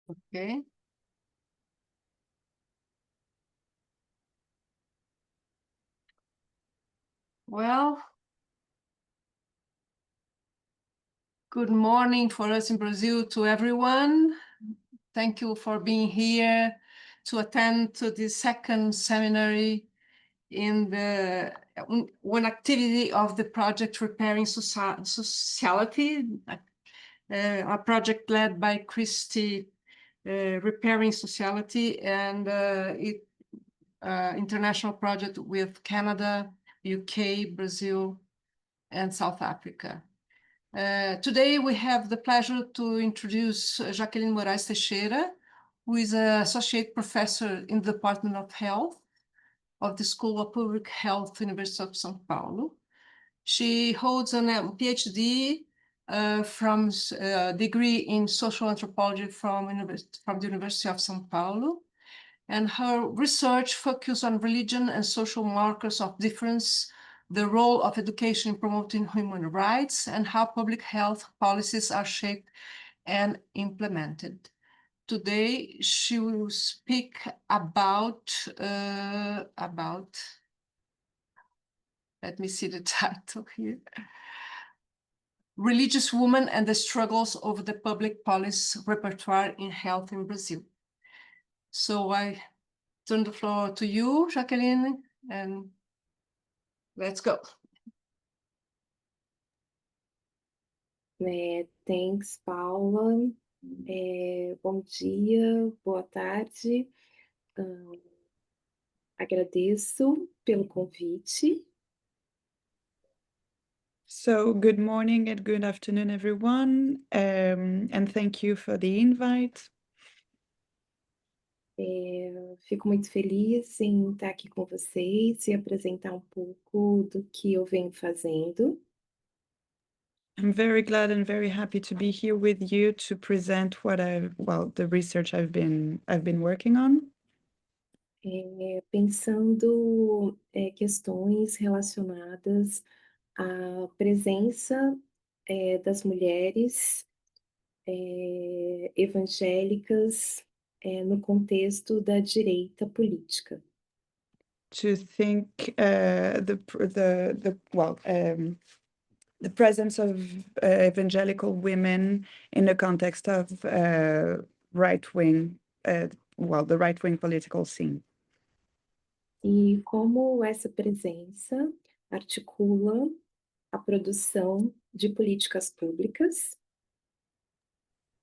Okay. Well, good morning for us in Brazil to everyone. Thank you for being here to attend to the second seminary in the one activity of the project Repairing Sociality, a project led by Christy, Repairing Sociality, and international project with Canada, UK, Brazil, and South Africa. Today we have the pleasure to introduce Jaqueline Moraes Teixeira, who is an associate professor in the Department of Health of the School of Public Health, University of São Paulo. She holds a PhD from degree in social anthropology from the University of São Paulo. And her research focuses on religion and social markers of difference, the role of education in promoting human rights, and how public health policies are shaped and implemented. Today, she will speak about, let me see the title here, Religious Women and the Struggles of the Public Policy Repertoire in Health in Brazil. So I turn the floor to you, Jaqueline, and let's go. Thanks, Paula. Bom dia, boa tarde. Agradeço pelo convite. So good morning and good afternoon, everyone, and thank you for the invite. Fico muito feliz em estar aqui com vocês e apresentar um pouco do que eu venho fazendo. I'm very glad and very happy to be here with you to present the research I've been working on. Pensando questões relacionadas à presença das mulheres evangélicas no contexto da direita política. To think the presence of evangelical women in the context of the right-wing political scene. E como essa presença articula a produção de políticas públicas.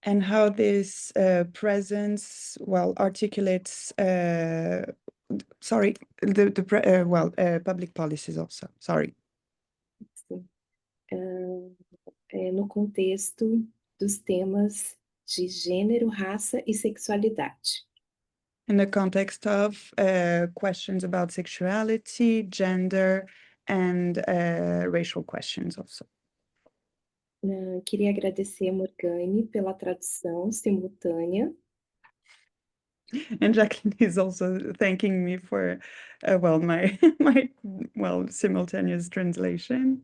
And how this presence articulates public policies also. No contexto dos temas de gênero, raça e sexualidade. In the context of questions about sexuality, gender, and racial questions also. Queria agradecer a Morgane pela tradução simultânea. And Jacqueline is also thanking me for my simultaneous translation.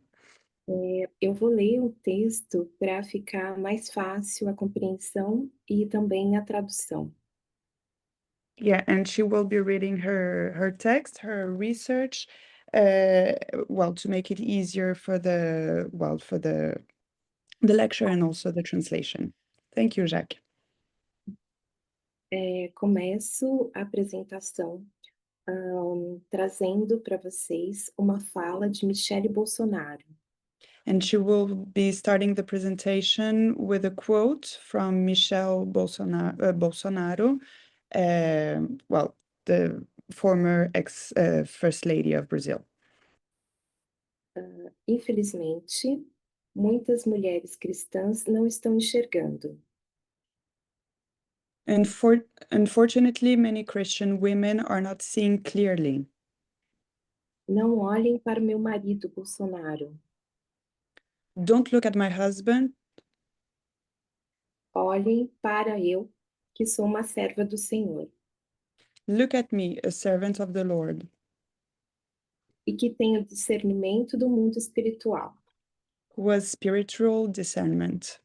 Eu vou ler o texto para ficar mais fácil a compreensão e também a tradução. Yeah, and she will be reading her text, her research, to make it easier for the lecture and also the translation. Thank you, Jacques. Começo a apresentação trazendo para vocês uma fala de Michelle Bolsonaro. And she will be starting the presentation with a quote from Michelle Bolsonaro, the former First Lady of Brazil. Infelizmente, muitas mulheres cristãs não estão enxergando. Unfortunately, many Christian women are not seeing clearly. Não olhem para o meu marido, Bolsonaro. Don't look at my husband. Olhem para eu, que sou uma serva do Senhor. Look at me, a servant of the Lord. E que tenho discernimento do mundo espiritual. Who has spiritual discernment.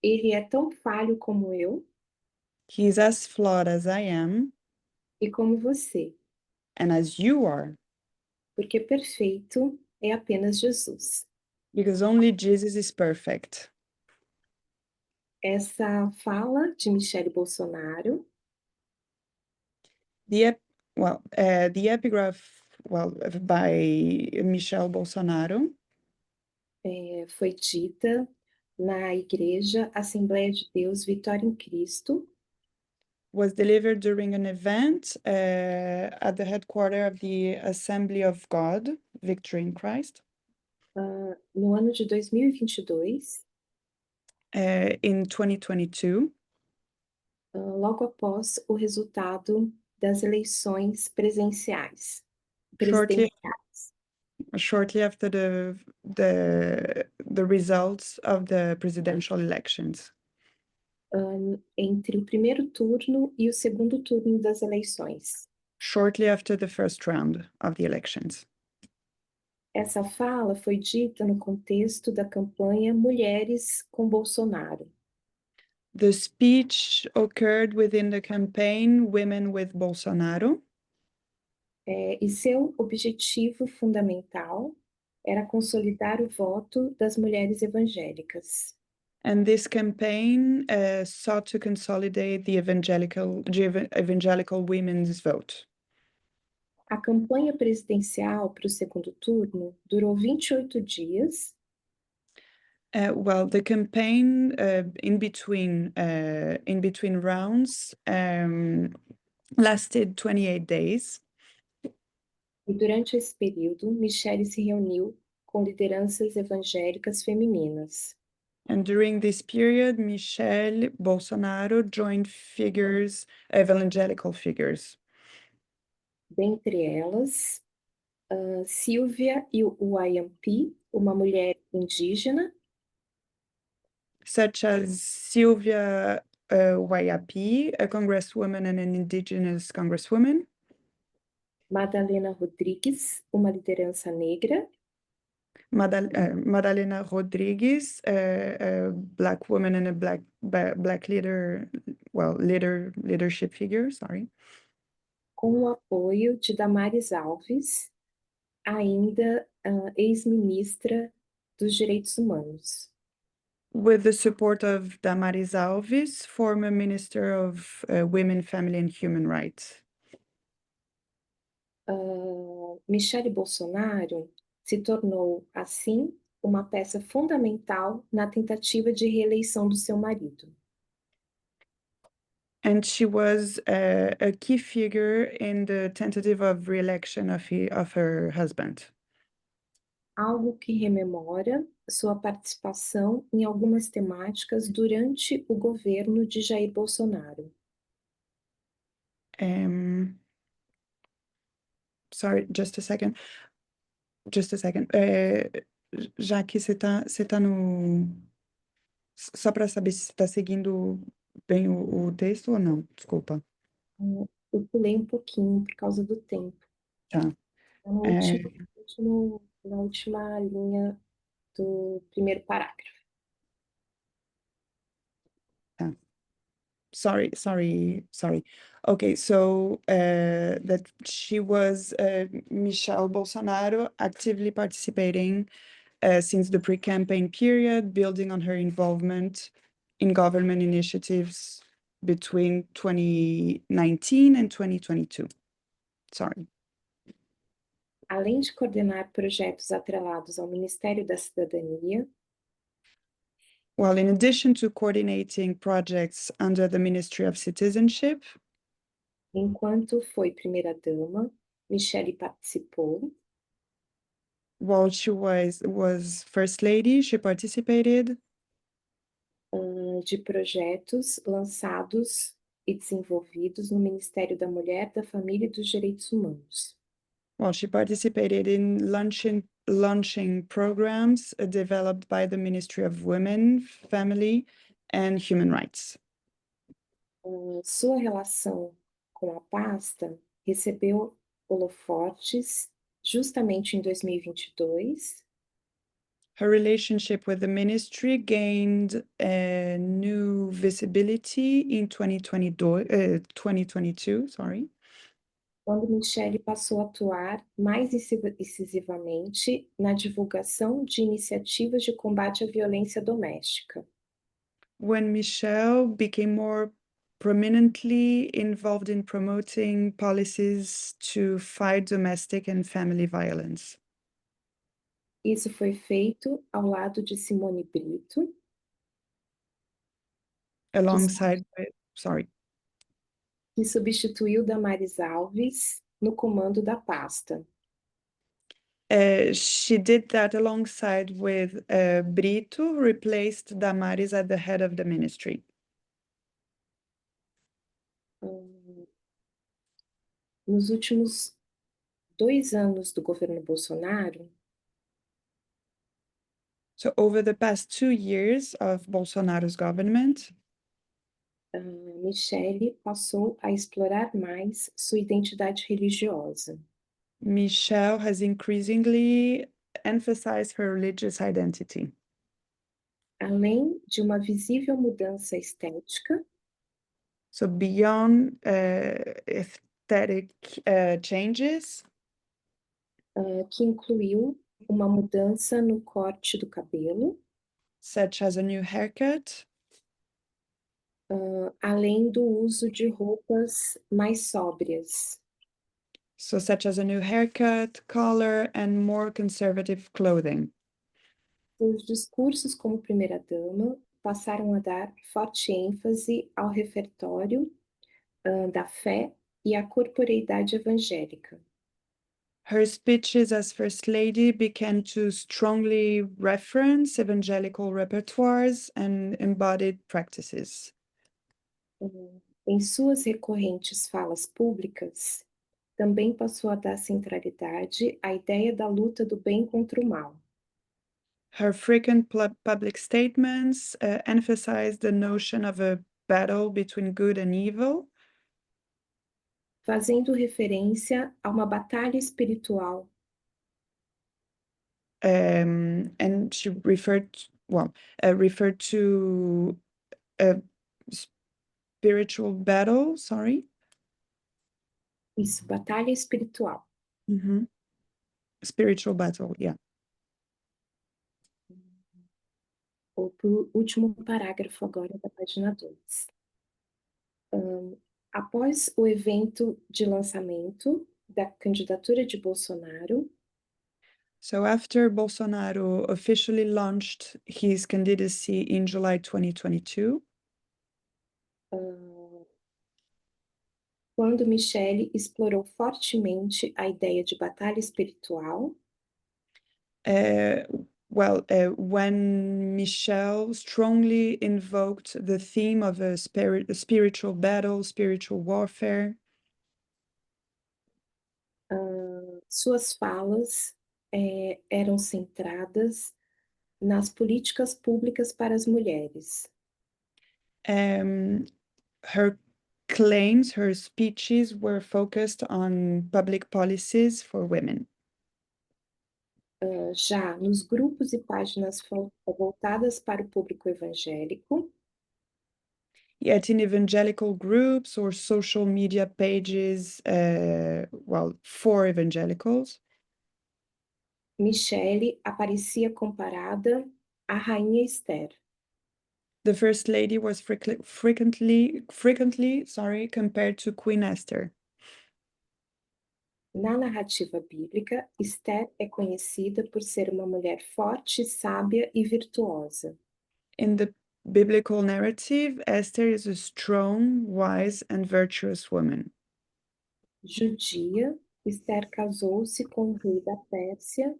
Ele é tão falho como eu. He is as flawed as I am e como você, and as you are, porque perfeito é apenas Jesus. because only Jesus is perfect. Essa fala de Michele Bolsonaro The epigraph, by Michelle Bolsonaro, foi dita na Igreja Assembleia de Deus Vitória em Cristo, was delivered during an event at the headquarters of the Assembly of God, Victory in Christ, no ano de 2022, in 2022, logo após o resultado das eleições presenciais. shortly presidenciais. shortly after the results of the presidential elections. Entre o primeiro turno e o segundo turno das eleições. Shortly after the first round of the elections. Essa fala foi dita no contexto da campanha Mulheres com Bolsonaro. The speech occurred within the campaign Women with Bolsonaro, E seu objetivo fundamental era consolidar o voto das mulheres evangélicas. and this campaign sought to consolidate the evangelical women's vote. A campanha presidencial para o segundo turno durou 28 dias The campaign in between rounds lasted 28 days. e durante esse período, Michele se reuniu com lideranças evangélicas femininas. And during this period, Michelle Bolsonaro joined evangelical figures. Dentre elas, Silvia Uayampi, uma mulher indígena, Such as Sylvia Wayapi, a congresswoman and an indigenous congresswoman. Madalena Rodrigues, uma liderança negra, Madalena Rodrigues, a Black woman and a black leadership figure, sorry. com o apoio de Damares Alves, ainda ex-ministra dos Direitos Humanos. With the support of Damares Alves, former Minister of Women, Family and Human Rights. Michele Bolsonaro se tornou, assim, uma peça fundamental na tentativa de reeleição do seu marido. And she was a key figure in the tentative of re-election of her husband. Algo que rememora sua participação em algumas temáticas durante o governo de Jair Bolsonaro. Sorry, just a second. Já que você tá no... Só para saber se você está seguindo bem o texto ou não, desculpa. Eu pulei um pouquinho por causa do tempo. Tá. Na última linha do primeiro parágrafo. Tá. Sorry. Okay, so that she was Michelle Bolsonaro actively participating since the pre-campaign period, building on her involvement in government initiatives between 2019 and 2022. Sorry. Além de coordenar projetos atrelados ao Ministério da Cidadania, Well, in addition to coordinating projects under the Ministry of Citizenship, enquanto foi primeira-dama, Michele participou while she was First Lady, she participated de projetos lançados e desenvolvidos no Ministério da Mulher, da Família e dos Direitos Humanos. Well, she participated in launching programs developed by the Ministry of Women, Family and Human Rights. Sua relação com a pasta recebeu holofotes justamente em 2022. Her relationship with the ministry gained a new visibility in 2022, sorry. quando Michele passou a atuar mais incisivamente na divulgação de iniciativas de combate à violência doméstica, When Michelle became more prominently involved in promoting policies to fight domestic and family violence. Isso foi feito ao lado de Simone Brito, Alongside, sorry, que substituiu Damares Alves no comando da pasta. she did that alongside with Brito, who replaced Damaris at the head of the ministry. Nos últimos 2 anos do governo Bolsonaro, So over the past 2 years of Bolsonaro's government, Michele passou a explorar mais sua identidade religiosa. Michelle has increasingly emphasized her religious identity. Além de uma visível mudança estética, So beyond aesthetic changes, que incluiu uma mudança no corte do cabelo, such as a new haircut, além do uso de roupas mais sóbrias. so such as a new haircut, color, and more conservative clothing. Seus discursos como primeira-dama passaram a dar forte ênfase ao repertório da fé e à corporeidade evangélica. Her speeches as First Lady began to strongly reference evangelical repertoires and embodied practices. Em suas recorrentes falas públicas, também passou a dar centralidade à ideia da luta do bem contra o mal. Her frequent public statements emphasized the notion of a battle between good and evil, fazendo referência a uma batalha espiritual and she referred to a spiritual battle. Sorry. Isso, batalha espiritual. Spiritual battle, yeah. Ou pro último parágrafo agora da página 2. Após o evento de lançamento da candidatura de Bolsonaro, So after Bolsonaro officially launched his candidacy in July 2022, quando Michele explorou fortemente a ideia de batalha espiritual, when Michelle strongly invoked the theme of a spiritual battle, spiritual warfare, suas falas eram centradas nas políticas públicas para as mulheres. her claims, her speeches were focused on public policies for women. Já nos grupos e páginas voltadas para o público evangélico, Yet in evangelical groups or social media pages, for evangelicals, Michele aparecia comparada à Rainha Esther. the First Lady was frequently compared to Queen Esther. Na narrativa bíblica, Esther é conhecida por ser uma mulher forte, sábia e virtuosa. In the biblical narrative, Esther is a strong, wise, and virtuous woman. Judia, Esther casou-se com o rei da Pérsia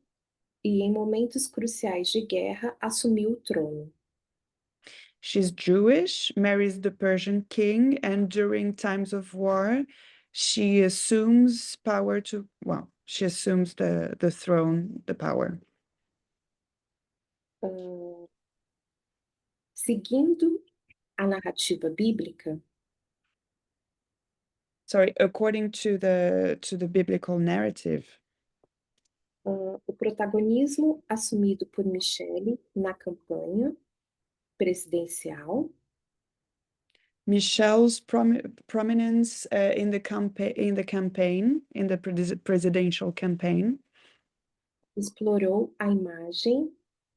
e, em momentos cruciais de guerra, assumiu o trono. She's Jewish, marries the Persian king, and during times of war, she assumes she assumes the throne, the power. Seguindo a narrativa bíblica, Sorry, according to the biblical narrative, O protagonismo assumido por Michele na campanha presidencial, Michelle's prominence in the campaign, in the presidential campaign, explorou a imagem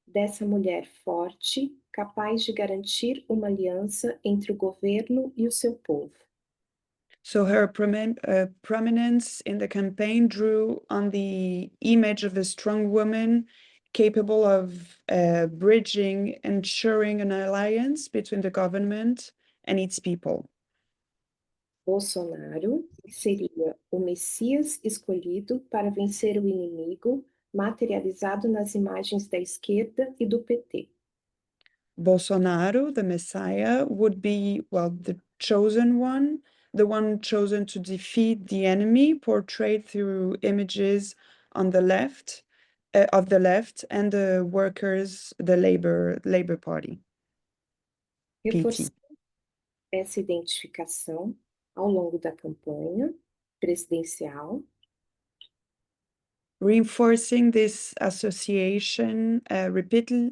dessa mulher forte, capaz de garantir uma aliança entre o governo e o seu povo. so her prominence in the campaign drew on the image of a strong woman capable of bridging, ensuring an alliance between the government and its people. Bolsonaro seria o Messias escolhido para vencer o inimigo, materializado nas imagens da esquerda e do PT. Bolsonaro, the Messiah, would be, well, the chosen one, the one chosen to defeat the enemy, portrayed through images on the left, of the left, and the workers, the Labor Party, PT. Reforçando essa identificação ao longo da campanha presidencial, Reinforcing this association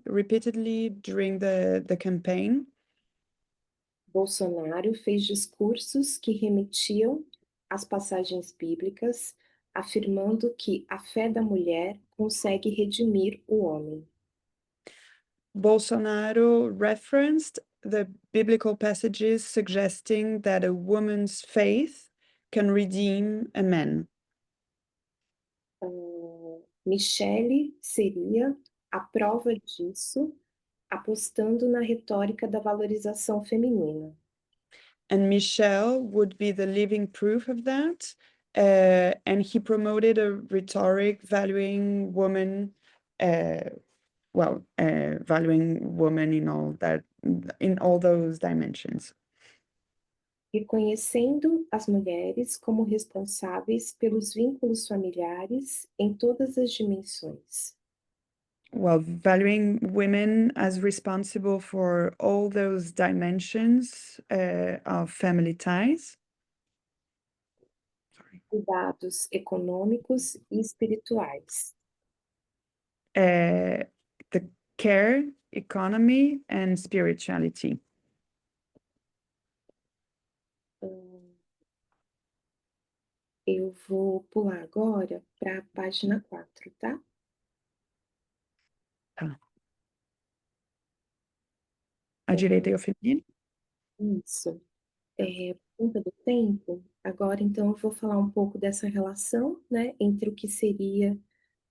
repeatedly during the campaign, Bolsonaro fez discursos que remetiam às passagens bíblicas, afirmando que a fé da mulher consegue redimir o homem. Bolsonaro referenced the biblical passages suggesting that a woman's faith can redeem a man. Michele seria a prova disso, apostando na retórica da valorização feminina. And Michel would be the living proof of that. And he promoted a rhetoric valuing women, valuing women in all those dimensions. Reconhecendo as mulheres como responsáveis pelos vínculos familiares em todas as dimensões. Well, valuing women as responsible for all those dimensions of family ties. Cuidados econômicos e espirituais. The care, economy, and spirituality. Eu vou pular agora para a página 4, tá? Tá. A direita e o feminino? Isso. Por conta do tempo, agora então eu vou falar um pouco dessa relação, né, entre o que seria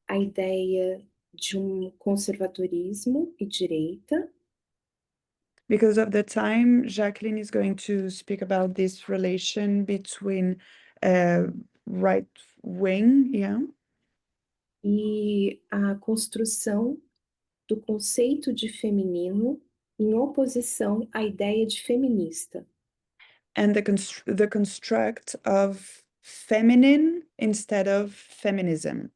a ideia de um conservadorismo e direita, Because of the time, Jacqueline is going to speak about this relation between right wing, e a construção do conceito de feminino em oposição à ideia de feminista. and the construct of feminine instead of feminism.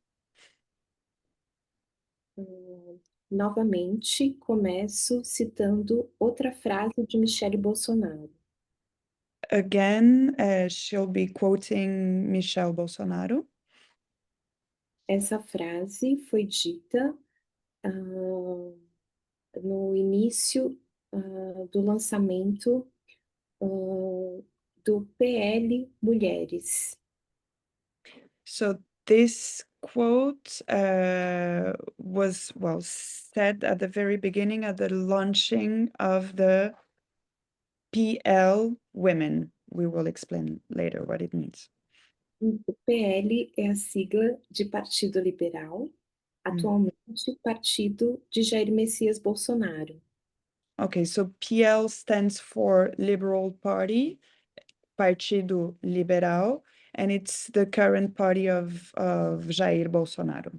Novamente, começo citando outra frase de Michele Bolsonaro. Again, she'll be quoting Michelle Bolsonaro. Essa frase foi dita no início do lançamento do PL Mulheres. So this quote was, well, said at the very beginning, at the launching of the PL Women. We will explain later what it means. O PL é a sigla de Partido Liberal, atualmente partido de Jair Messias Bolsonaro. Okay, so PL stands for Liberal Party, Partido Liberal, and it's the current party of Jair Bolsonaro.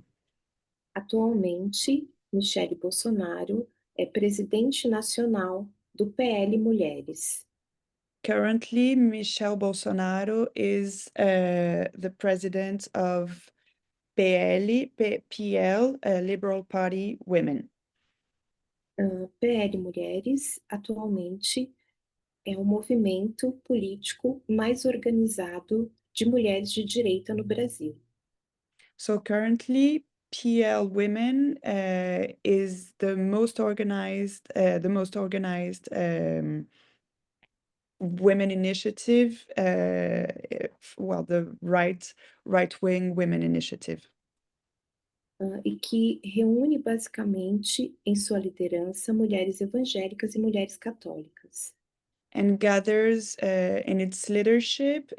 Atualmente, Michele Bolsonaro é presidente nacional do PL Mulheres. Currently, Michelle Bolsonaro is the president of PL, Liberal Party Women. PL Mulheres, atualmente, é o movimento político mais organizado de mulheres de direita no Brasil. So currently, PL Women is the most organized women initiative, well, the right-wing women initiative. E que reúne basicamente em sua liderança mulheres evangélicas e mulheres católicas. And gathers in its leadership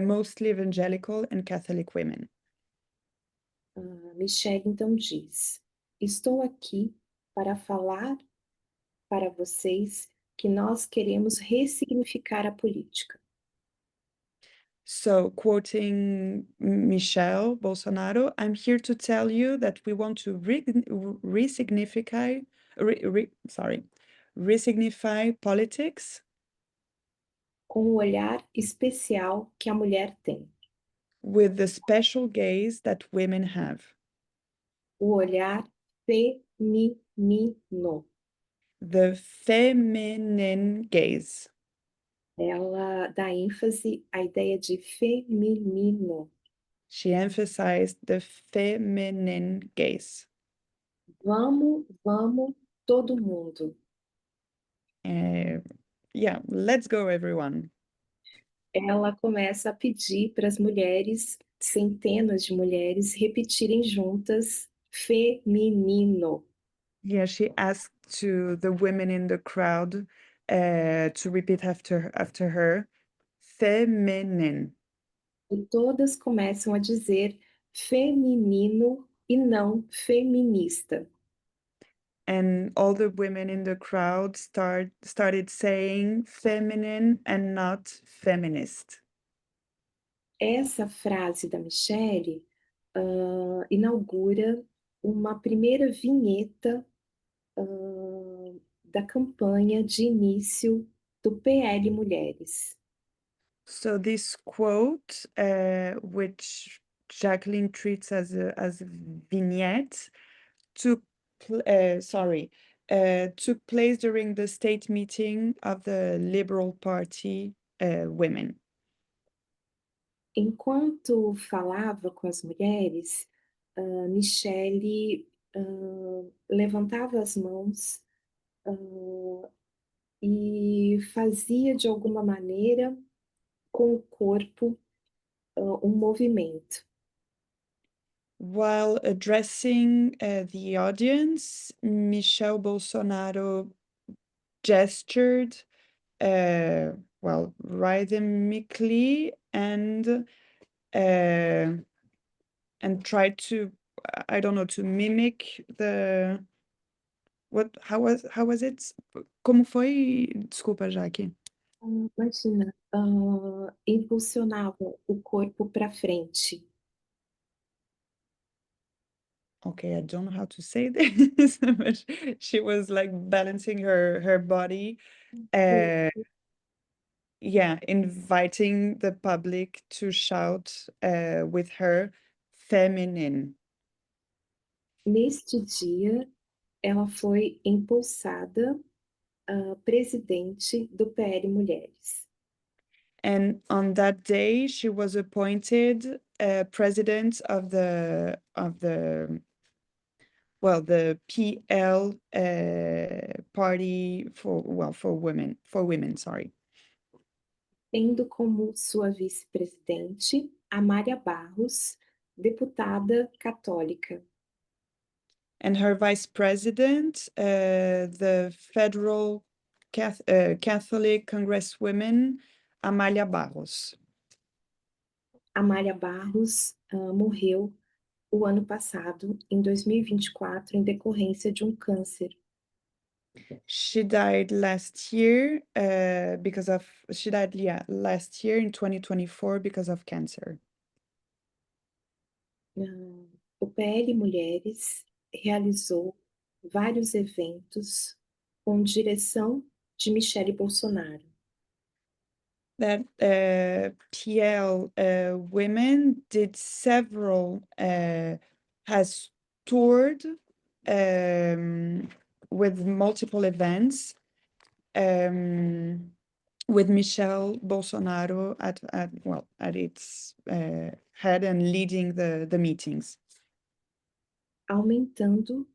mostly evangelical and Catholic women. Michelle então diz: Estou aqui para falar para vocês que nós queremos ressignificar a política. So, quoting Michelle Bolsonaro, I'm here to tell you that we want to resignify politics Com o olhar especial que a mulher tem, with the special gaze that women have, o olhar feminino. the feminine gaze. Ela dá ênfase à ideia de feminino. She emphasized the feminine gaze. Vamos, vamos, todo mundo. Yeah, let's go, everyone. Ela começa a pedir para as mulheres, centenas de mulheres, repetirem juntas feminino. Yeah, she asked to the women in the crowd to repeat after her, feminine. E todas começam a dizer feminino e não feminista. And all the women in the crowd started saying feminine and not feminist. Essa frase da Michelle inaugura uma primeira vinheta da campanha de início do PL Mulheres. So this quote, which Jacqueline treats as a vignette, took place during the state meeting of the Liberal Party women. Enquanto falava com as mulheres, Michelle levantava as mãos e fazia de alguma maneira com o corpo movimento. While addressing the audience, Michelle Bolsonaro gestured, rhythmically and tried to, I don't know, to mimic the. How was it? Como foi? Desculpa, Jaque. Imagina, impulsionava o corpo para frente. Okay, I don't know how to say this, but she was like balancing her body, inviting the public to shout with her feminine. Neste dia, ela foi empossada presidente do PL Mulheres. And on that day, she was appointed president of the PL party for women, sorry. Tendo como sua vice-presidente Amália Barros, deputada católica. And her vice president, the federal Catholic Congresswoman Amália Barros. Amália Barros morreu o ano passado, em 2024, em decorrência de um câncer. She died last year last year in 2024 because of cancer. O PL Mulheres realizou vários eventos com direção de Michelle Bolsonaro. That PL women did several, has toured with multiple events with Michelle Bolsonaro at its head and leading the meetings. aumentando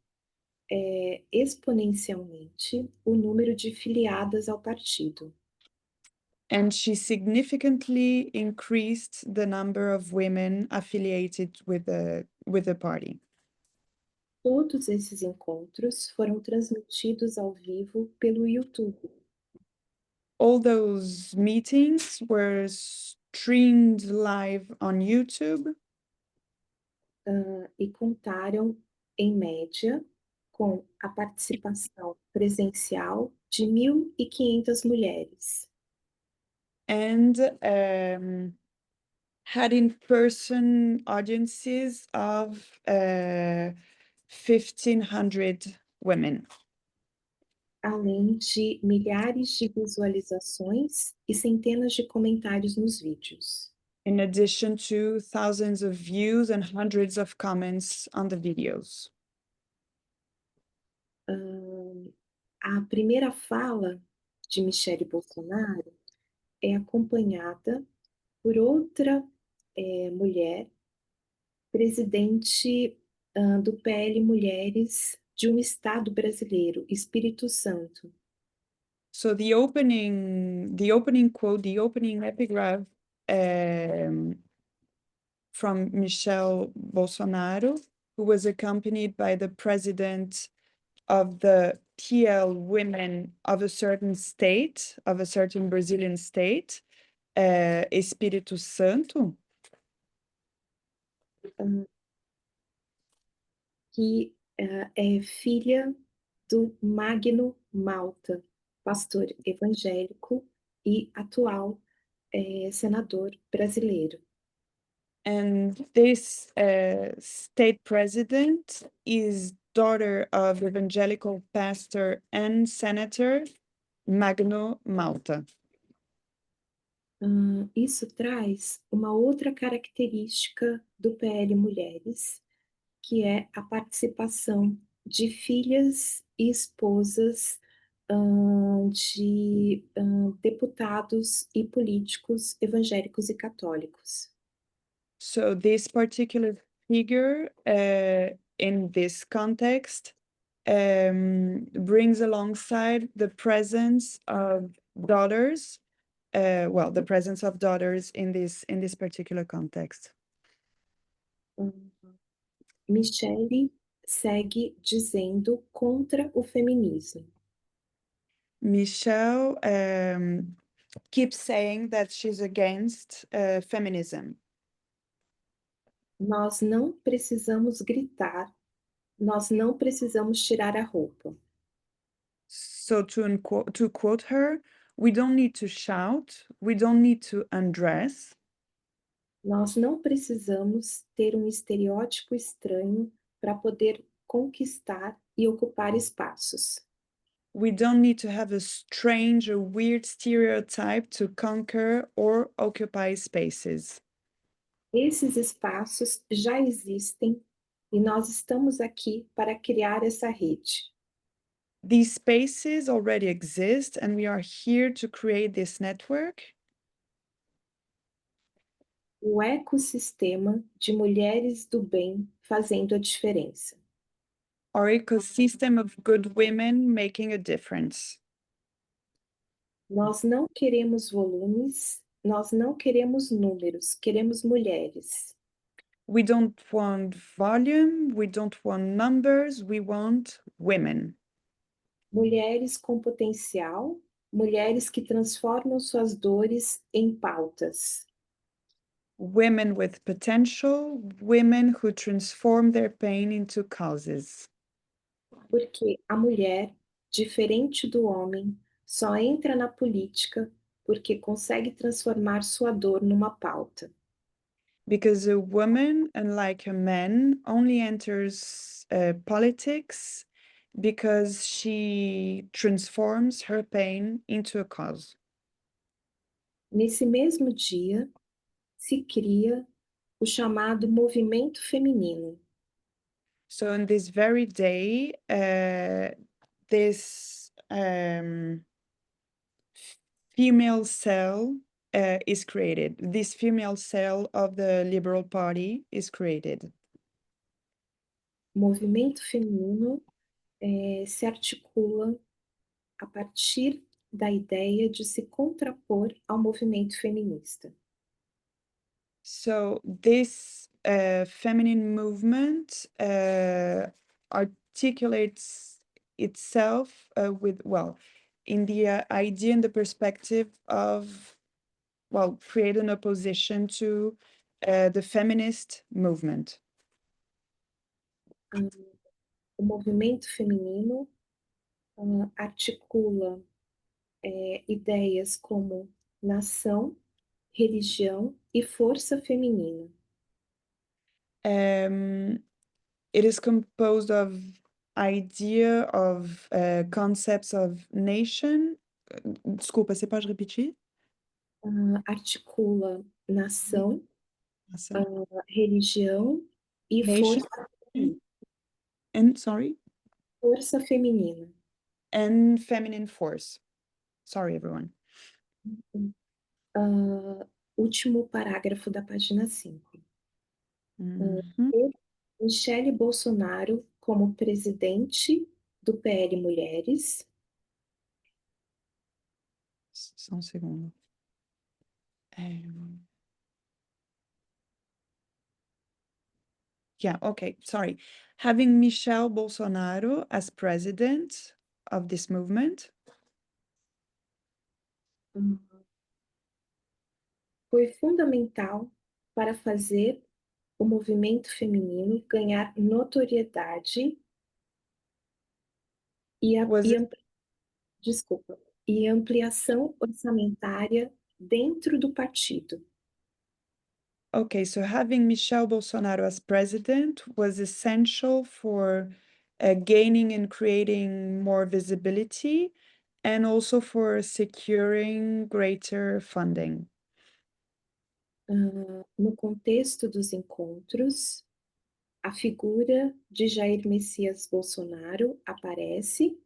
exponencialmente o número de filiadas ao partido. And she significantly increased the number of women affiliated with the party. Todos esses encontros foram transmitidos ao vivo pelo YouTube. All those meetings were streamed live on YouTube. E contaram, em média, com a participação presencial de 1.500 mulheres. And had in-person audiences of 1,500 women, Além de milhares de visualizações e centenas de comentários nos vídeos. in addition to thousands of views and hundreds of comments on the videos. A primeira fala de Michele Bolsonaro é acompanhada por outra mulher, presidente do PL Mulheres de um estado brasileiro, Espírito Santo. So the opening quote, the opening epigraph from Michelle Bolsonaro, who was accompanied by the president of the PL women of a certain state, of a certain Brazilian state, Espírito Santo, Que é filha do Magno Malta, pastor evangélico e atual senador brasileiro. and this state president is daughter of evangelical pastor and senator Magno Malta. Isso traz uma outra característica do PL Mulheres, que é a participação de filhas e esposas de deputados e políticos evangélicos e católicos. So this particular figure in this context brings alongside the presence of daughters, the presence of daughters in this particular context. Michele segue dizendo contra o feminismo. Michelle keeps saying that she's against feminism. Nós não precisamos gritar, nós não precisamos tirar a roupa. So to quote her, we don't need to shout, we don't need to undress. Nós não precisamos ter um estereótipo estranho para poder conquistar e ocupar espaços. We don't need to have a strange or weird stereotype to conquer or occupy spaces. Esses espaços já existem e nós estamos aqui para criar essa rede. These spaces already exist, and we are here to create this network. O ecossistema de mulheres do bem fazendo a diferença. Our ecosystem of good women making a difference. Nós não queremos volumes, nós não queremos números, queremos mulheres. We don't want volume, we don't want numbers, we want women. Mulheres com potencial, mulheres que transformam suas dores em pautas. Women with potential, women who transform their pain into causes. Porque a mulher, diferente do homem, só entra na política porque consegue transformar sua dor numa pauta. Because a woman, unlike a man, only enters politics because she transforms her pain into a cause. Nesse mesmo dia, se cria o chamado movimento feminino. So on this very day, this female cell is created. This female cell of the Liberal Party is created. movimento feminino se articula a partir da ideia de se contrapor ao movimento feminista. So this feminine movement articulates itself with, well, in the idea and the perspective of, well, create an opposition to the feminist movement. O movimento feminino articula ideias como nação, religião e força feminina. It is composed of idea of concepts of nation. Desculpa, você pode repetir? Articula nação, Nossa. religião e Nation. And sorry? força feminina. And feminine force. Sorry, everyone. Último parágrafo da página 5. Mhm. Michele Bolsonaro, como presidente do PL Mulheres, Só um segundo. Yeah, okay, sorry. Having Michelle Bolsonaro as president of this movement foi fundamental para fazer o movimento feminino ganhar notoriedade e was e ampliação orçamentária dentro do partido. okay, so having Michelle Bolsonaro as president was essential for gaining and creating more visibility and also for securing greater funding. No contexto dos encontros, a figura de Jair Messias Bolsonaro aparece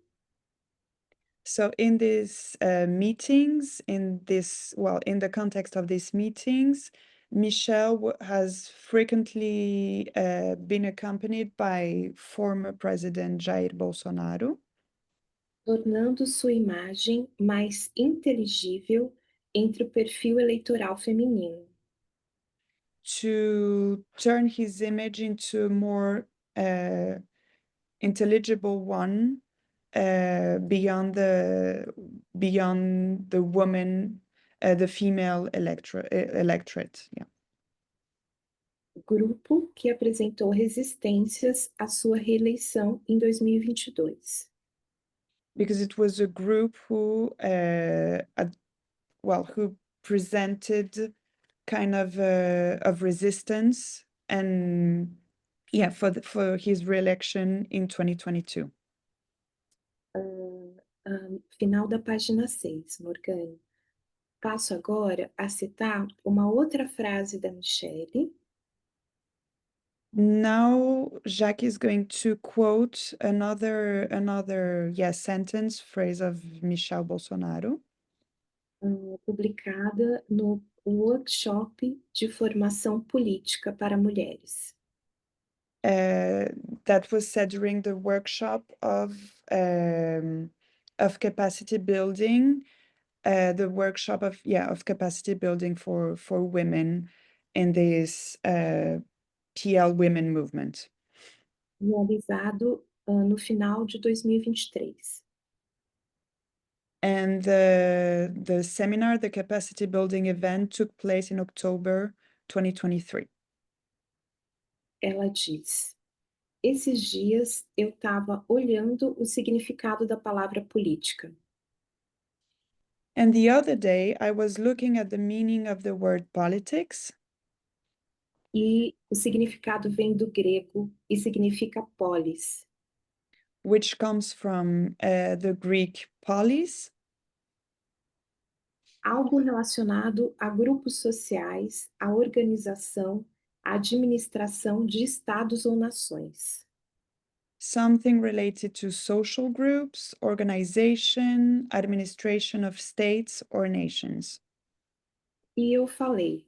So in these meetings, in the context of these meetings, Michelle has frequently been accompanied by former President Jair Bolsonaro, tornando sua imagem mais inteligível entre o perfil eleitoral feminino. to turn his image into a more intelligible one beyond the woman, the female electorate. Yeah. Grupo que apresentou resistências à sua reeleição em 2022. Because it was a group who who presented kind of resistance and for his re-election in 2022. Final da página 6, Morgane. Passo agora a citar uma outra frase da Michele. Now Jacques is going to quote another sentence, phrase of Michel Bolsonaro, Publicada no workshop de formação política para mulheres. that was said during the workshop of capacity building, the workshop of capacity building for women in this PL Women movement. Realizado no final de 2023. And the seminar, the capacity building event, took place in October 2023. Ela diz: esses dias eu estava olhando o significado da palavra política. And the other day, I was looking at the meaning of the word politics. E o significado vem do grego e significa polis. Which comes from the Greek polis. Algo relacionado a grupos sociais, a organização, a administração de estados ou nações. Something related to social groups, organization, administration of states or nations. E eu falei,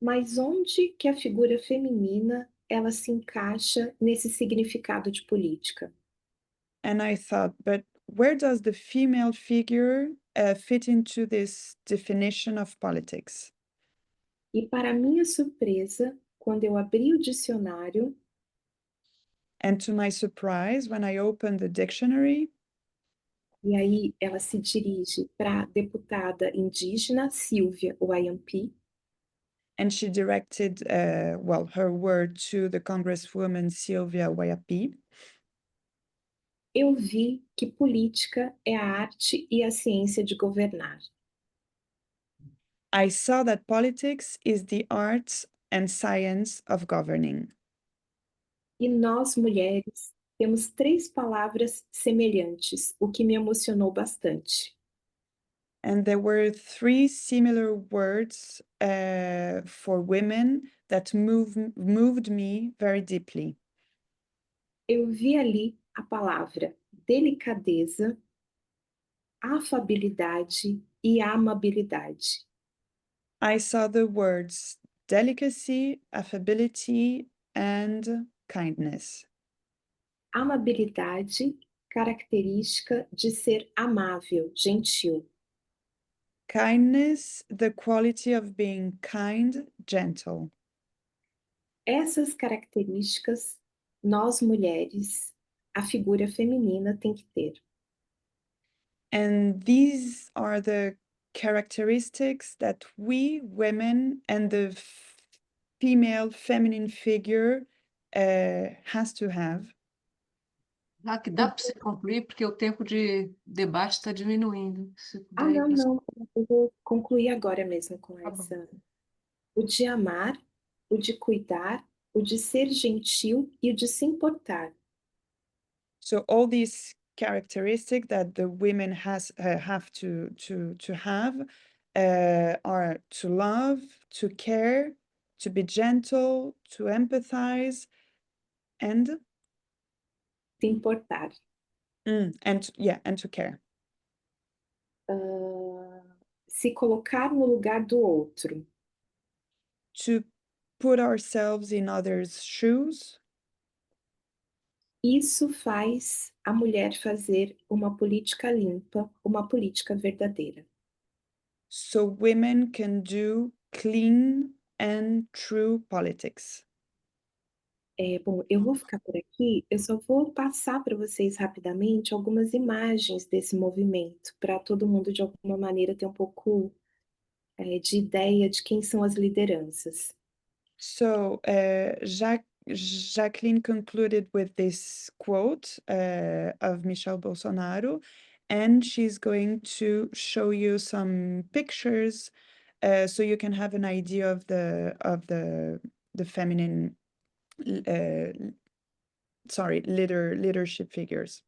mas onde que a figura feminina ela se encaixa nesse significado de política? And I thought, but where does the female figure fit into this definition of politics? E para minha surpresa, quando eu abri o dicionário, And to my surprise, when I opened the dictionary, e aí ela se dirige para a deputada indígena Silvia Wayampi, and she directed, well, her word to the Congresswoman Sylvia Wayappi, eu vi que política é a arte e a ciência de governar. I saw that politics is the art and science of governing. E nós, mulheres, temos 3 palavras semelhantes, o que me emocionou bastante. And there were 3 similar words for women that moved me very deeply. Eu vi ali a palavra delicadeza, afabilidade e amabilidade. I saw the words delicacy, affability, and kindness. Amabilidade, característica de ser amável, gentil. Kindness, the quality of being kind, gentle. Essas características, nós mulheres, a figura feminina tem que ter. And these are the characteristics that we women and the female feminine figure has to have. Já que dá para você concluir, porque o tempo de debate está diminuindo. Se puder ir para Não, eu vou concluir agora mesmo com Tá bom. essa. O de amar, o de cuidar, o de ser gentil e o de se importar. So all these characteristics that the women have to have are to love, to care, to be gentle, to empathize, and Se importar. and to care. Se colocar no lugar do outro. To put ourselves in others' shoes. Isso faz a mulher fazer uma política limpa, uma política verdadeira. So women can do clean and true politics. Bom, eu vou ficar por aqui, eu só vou passar para vocês rapidamente algumas imagens desse movimento, para todo mundo de alguma maneira ter um pouco, de ideia de quem são as lideranças. So Jacqueline concluded with this quote of Michel Bolsonaro, and she's going to show you some pictures so you can have an idea of the feminine leadership figures.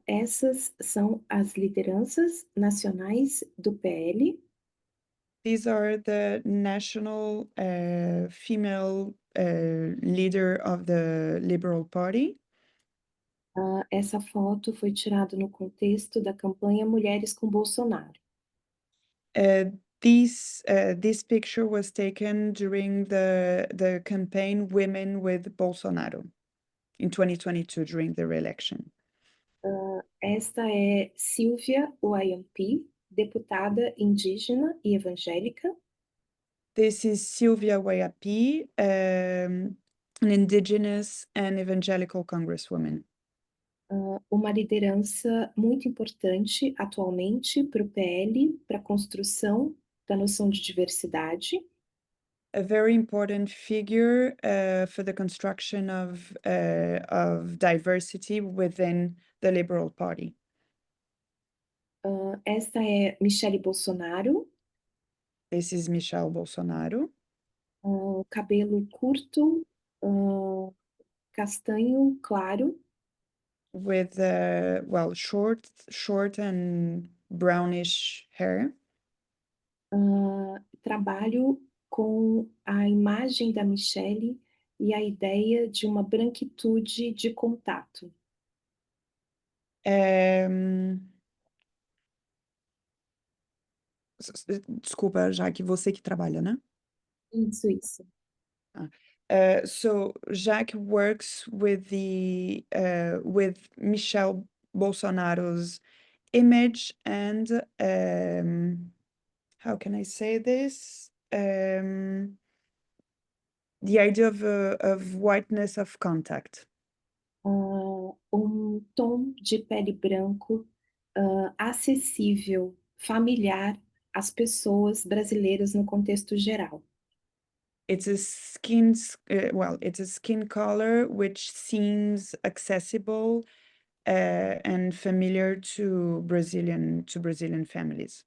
Essas são as lideranças nacionais do PL. These are the national female leader of the Liberal Party. Essa foto foi tirada no contexto da campanha Mulheres com Bolsonaro. This picture was taken during the campaign Women with Bolsonaro in 2022 during the re-election. Esta é Silvia Wayampi, deputada indígena e evangélica. This is Sylvia Wayappi, an indigenous and evangelical congresswoman. Uma liderança muito importante atualmente para o PL, para a construção da noção de diversidade. A very important figure for the construction of diversity within the Liberal Party. Esta é Michele Bolsonaro. This is Michel Bolsonaro. Cabelo curto, castanho claro. With well, short and brownish hair. Trabalho com a imagem da Michele e a ideia de uma branquitude de contato. Desculpa, já que você que trabalha, né? Isso. So Jack works with with Michel Bolsonaro's image and how can I say this? The idea of whiteness of contact. Tom de pele branco, acessível, familiar às pessoas brasileiras no contexto geral. It's a it's a skin color which seems accessible and familiar to Brazilian families.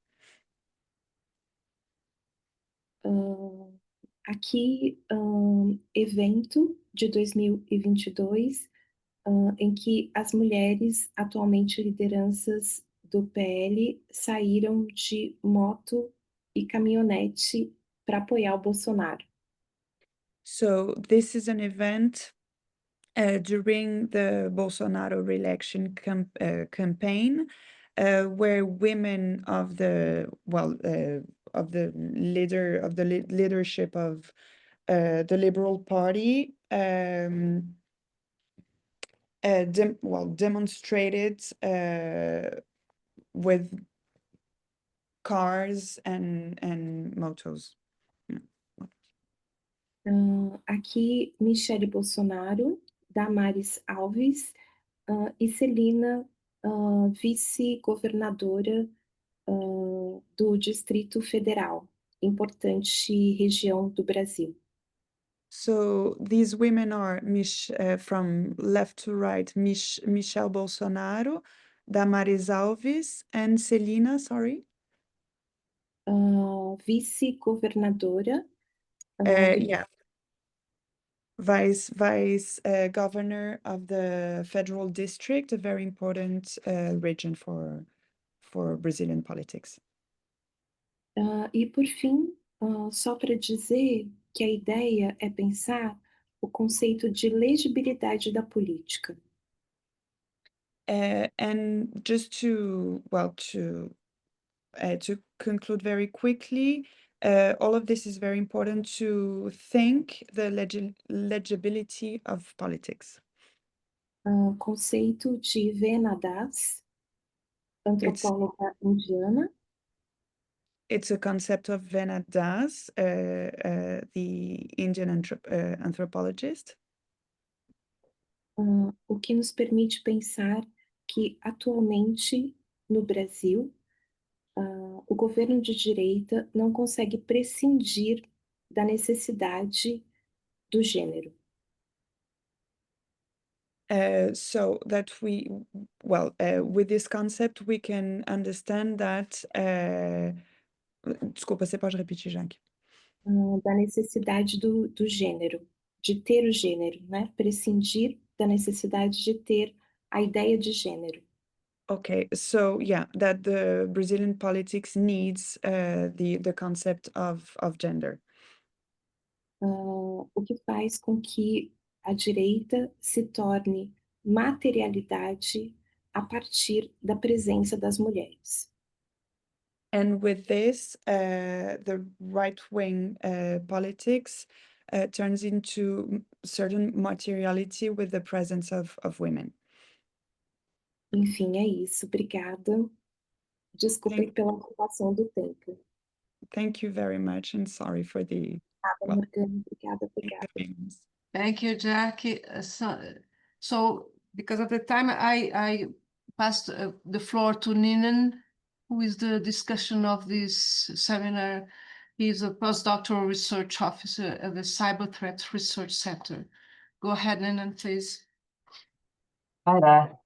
Aqui, evento de 2022, em que as mulheres, atualmente lideranças do PL, saíram de moto e caminhonete para apoiar o Bolsonaro. So this is an event during the Bolsonaro re-election campaign, where women of the leadership of the Liberal Party demonstrated with cars and motos. Aqui, Michele Bolsonaro, Damares Alves e Celina, vice-governadora do Distrito Federal, importante região do Brasil. So these women are from left to right, Michel Bolsonaro, Damares Alves, and Celina, sorry. Vice-governadora. Vice governor of the Federal District, a very important region for Brazilian politics. E por fim, só para dizer que a ideia é pensar o conceito de legibilidade da política. And just to conclude very quickly, all of this is very important to think the legibility of politics. Conceito de Veena Das, antropóloga indiana. It's a concept of Veena Das, the Indian anthropologist. O que nos permite pensar que atualmente no Brasil o governo de direita não consegue prescindir da necessidade do gênero. So that with this concept we can understand that. Desculpa, você pode repetir, Jaque? Da necessidade do gênero, de ter o gênero, né? Prescindir da necessidade de ter a ideia de gênero. Okay, so yeah, that the Brazilian politics needs the concept of gender. O que faz com que a direita se torne materialidade a partir da presença das mulheres. And with this, the right-wing politics turns into certain materiality with the presence of women. Enfim, é isso. Obrigada. Desculpe pela ocupação do tempo. Thank you very much, and sorry for the. Obrigada. Thank you, Jackie. So because of the time, I passed the floor to Ninan, who is the discussion of this seminar. He's a postdoctoral research officer at the Cyber Threat Research Center. Go ahead, Ninan, please. Hi there.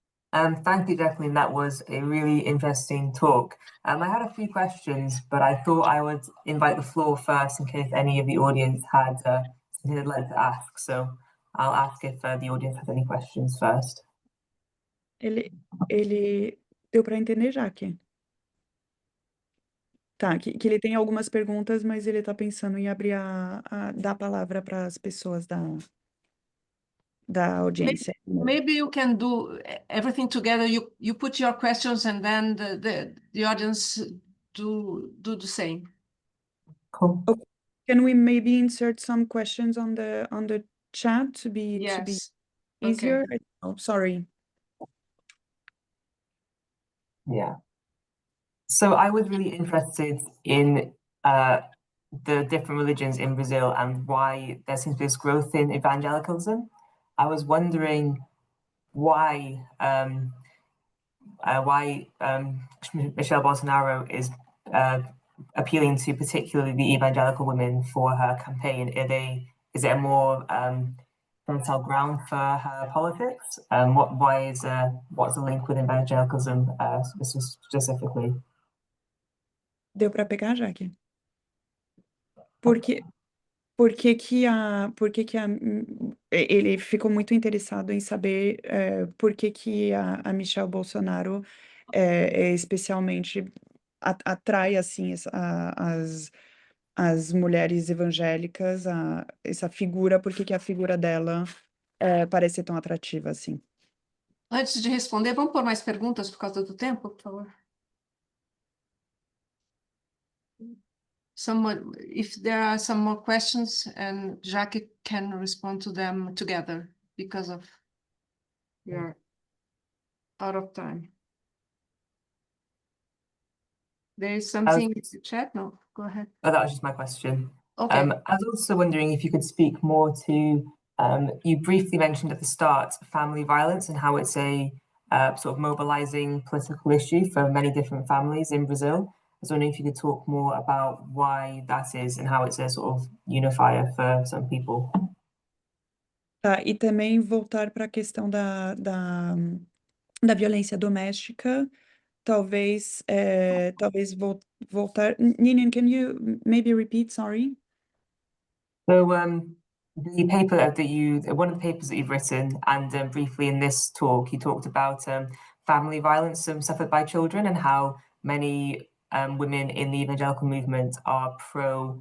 Thank you, Jacqueline. That was a really interesting talk. I had a few questions, but I thought I would invite the floor first in case any of the audience had something they'd like to ask. So I'll ask if the audience has any questions first. Ele deu para entender, Jaque? Tá, que ele tem algumas perguntas, mas ele está pensando em abrir dar a palavra para as pessoas da audiência. Maybe you can do everything together. You put your questions and then the audience do the same. Cool. Can we maybe insert some questions on the chat to be Yes. easier? Oh, sorry. Yeah. So I was really interested in the different religions in Brazil and why there seems to be this growth in evangelicalism. I was wondering why Michelle Bolsonaro is appealing to particularly the evangelical women for her campaign. Is it a more fertile ground for her politics? What's the link with evangelicalism specifically? Deu para pegar, Jaque? Ele ficou muito interessado em saber por que que a Michelle Bolsonaro especialmente atrai assim as mulheres evangélicas, essa figura, por que que a figura dela parece ser tão atrativa assim. Antes de responder, vamos pôr mais perguntas por causa do tempo, por favor? If there are some more questions, and Jackie can respond to them together because of we are out of time. There is something in the chat? No, go ahead. Oh, that was just my question. Okay. I was also wondering if you could speak more to, you briefly mentioned at the start, family violence and how it's a sort of mobilizing political issue for many different families in Brazil. I was wondering if you could talk more about why that is and how it's a sort of unifier for some people. Tá, e também voltar para a questão da violência doméstica, talvez voltar. Ninian, can you maybe repeat? Sorry. So the paper one of the papers that you've written, and briefly in this talk, you talked about family violence suffered by children and how many women in the evangelical movement are pro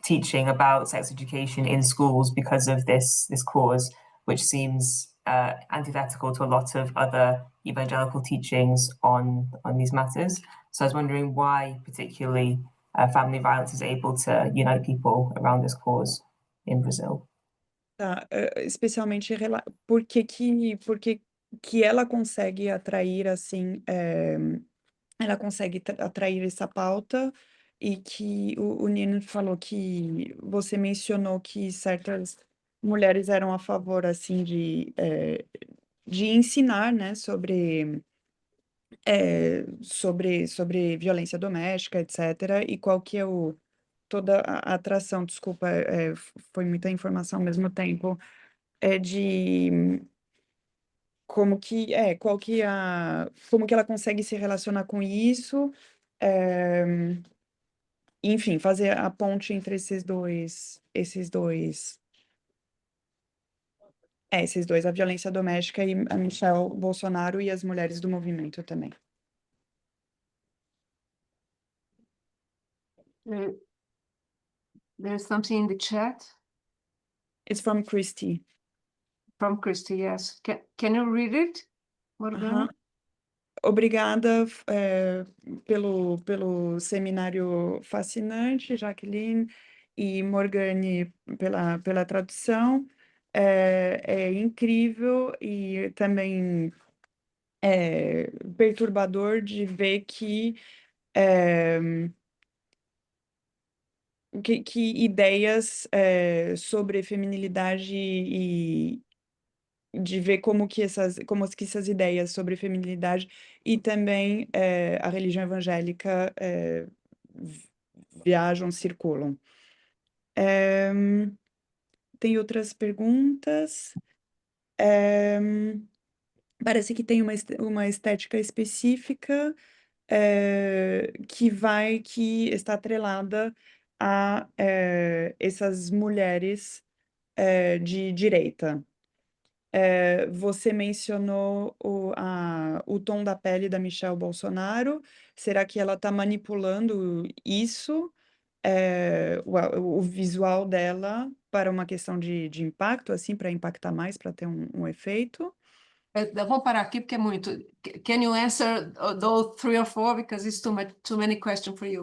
teaching about sex education in schools because of this cause, which seems antithetical to a lot of other evangelical teachings on these matters. So I was wondering why particularly family violence is able to unite people around this cause in Brazil. Tá, especialmente por que que ela consegue atrair assim, ela consegue atrair essa pauta e que o Nino falou que você mencionou que certas mulheres eram a favor assim de ensinar, né, sobre violência doméstica, etc. E qual que é toda a atração, desculpa, foi muita informação ao mesmo tempo, de como que ela consegue se relacionar com isso, enfim, fazer a ponte entre esses dois, a violência doméstica e a Michelle Bolsonaro e as mulheres do movimento também. There's something in the chat It's from Christy. from Christy, yes. Can you read it, Morgana? Obrigada pelo seminário fascinante, Jaqueline e Morgane pela tradução. É incrível e também perturbador de ver que ideias sobre feminilidade e de ver como que essas ideias sobre feminilidade e também a religião evangélica viajam, circulam. Tem outras perguntas. Parece que tem uma estética específica que está atrelada a essas mulheres de direita. Você mencionou o tom da pele da Michelle Bolsonaro. Será que ela está manipulando isso, o visual dela, para uma questão de impacto, assim, para impactar mais, para ter um efeito? Vamos parar aqui porque é muito. Can you answer those 3 or 4 because it's too many questions for you?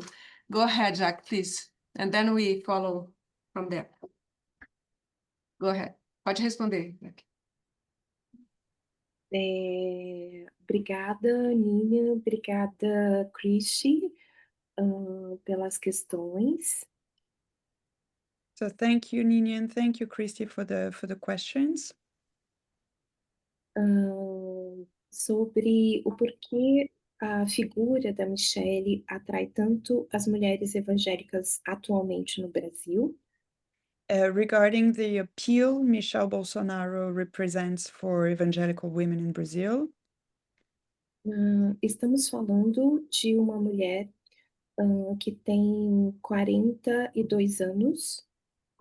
Go ahead, Jack, please, and then we follow from there. Go ahead. Pode responder, Jack. Obrigada, Nina, obrigada, Christy, pelas questões. So thank you, Ninian. Thank you, Christy, for the questions. Sobre o porquê a figura da Michelle atrai tanto as mulheres evangélicas atualmente no Brasil. Regarding the appeal Michelle Bolsonaro represents for evangelical women in Brazil, Estamos falando de uma mulher que tem 42 anos,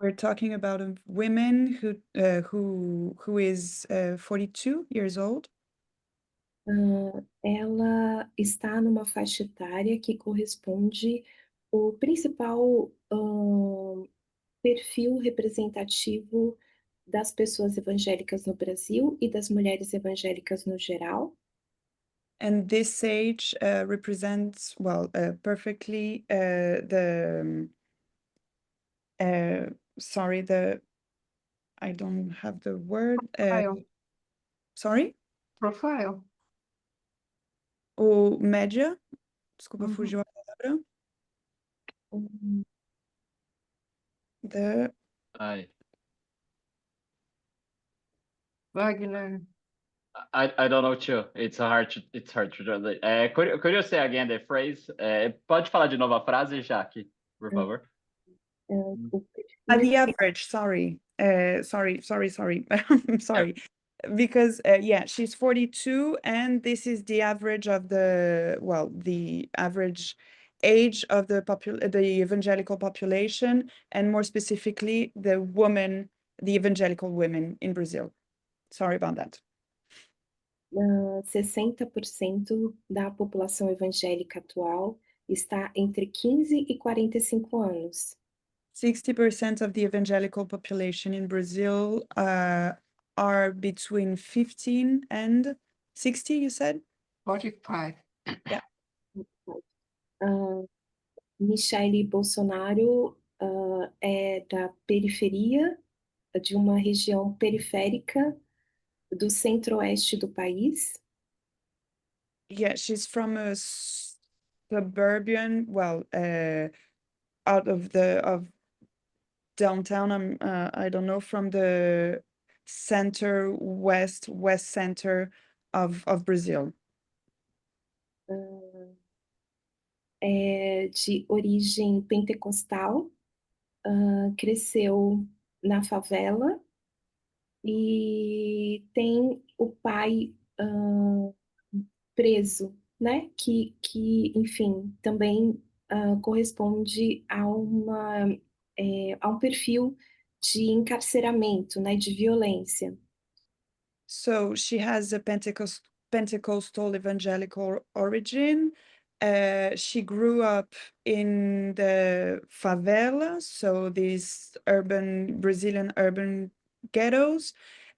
we're talking about a woman who is 42 years old. ela está numa faixa etária que corresponde o principal perfil representativo das pessoas evangélicas no Brasil e das mulheres evangélicas no geral. And this age represents, well, perfectly sorry, I don't have the word. Profile. Sorry? Profile. O média, desculpa, Uhum. fugiu a palavra. Hum, The Wagner. I don't know too. It's hard to translate. Could you say again the phrase? Pode falar de novo a frase, Jaque, por favor. o The perfil average, sorry. Sorry. I'm sorry. Because yeah, she's 42 and this is the average of the average age of the evangelical population, and more specifically the evangelical women in Brazil. Sorry about that. 60% da população evangélica atual está entre 15 e 45 anos. 60% of the evangelical population in Brazil are between 15 and 60, you said? 45. Michelle Bolsonaro é da periferia, de uma região periférica do centro-oeste do país. Yeah, she's from a suburban, out of downtown. I don't know, from the west center of Brazil. É de origem pentecostal, cresceu na favela e tem o pai preso, né? Que enfim, também corresponde a um perfil de encarceramento, né? De violência. So she has a Pentecostal evangelical origin. She grew up in the favela, so these Brazilian urban ghettos,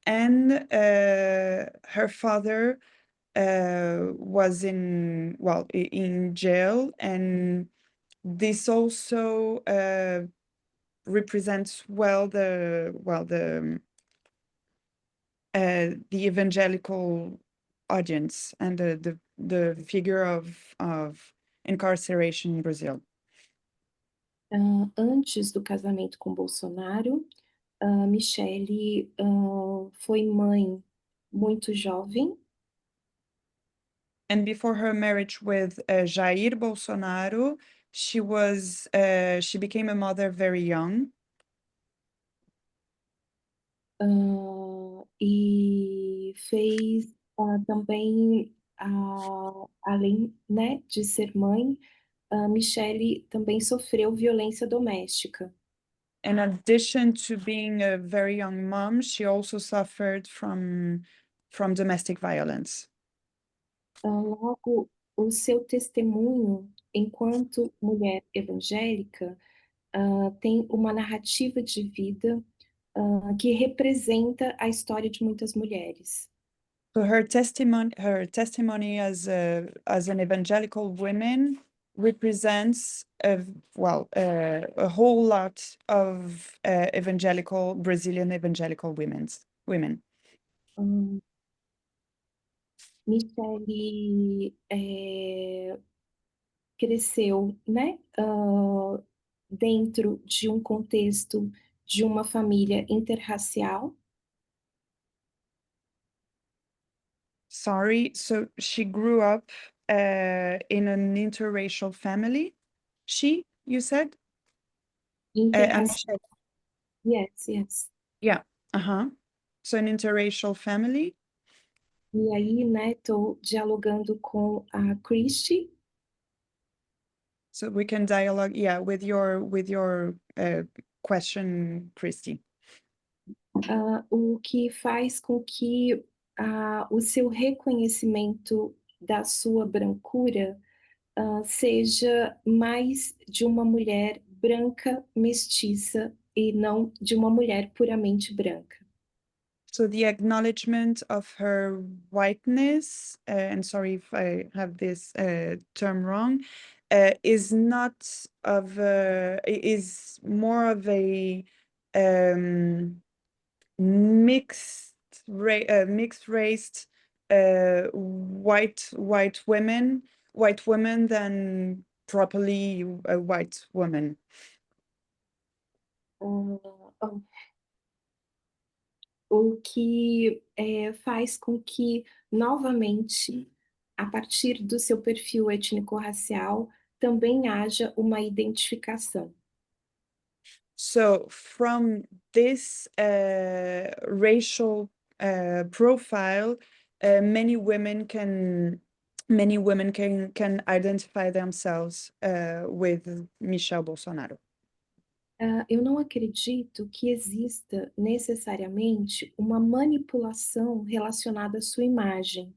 and her father was in jail, and this also represents the evangelical audience and the figure of incarceration in Brazil. Antes do casamento com Bolsonaro, Michelle foi mãe muito jovem. And before her marriage with Jair Bolsonaro, she became a mother very young. E fez também, além, né, de ser mãe, Michelle também sofreu violência doméstica. In addition to being a very young mom, she also suffered from domestic violence. Logo, o seu testemunho enquanto mulher evangélica tem uma narrativa de vida que representa a história de muitas mulheres. So her testimony as an evangelical woman represents a whole lot of Brazilian evangelical women. Michele cresceu, né, dentro de contexto de uma família interracial. Sorry, so she grew up in an interracial family. You said? Interracial. Yes. Yeah, so an interracial family. E aí, né, estou dialogando com a Christy. So we can dialogue, with your question, Christy. O que faz com que o seu reconhecimento da sua brancura seja mais de uma mulher branca mestiça e não de uma mulher puramente branca. So the acknowledgement of her whiteness, and sorry if I have this term wrong, is more of a mixed race white women than properly a white woman. O que faz com que, novamente, a partir do seu perfil étnico-racial, também haja uma identificação. So from this racial profile, many women can identify themselves with Michel Bolsonaro. Eu não acredito que exista necessariamente uma manipulação relacionada à sua imagem.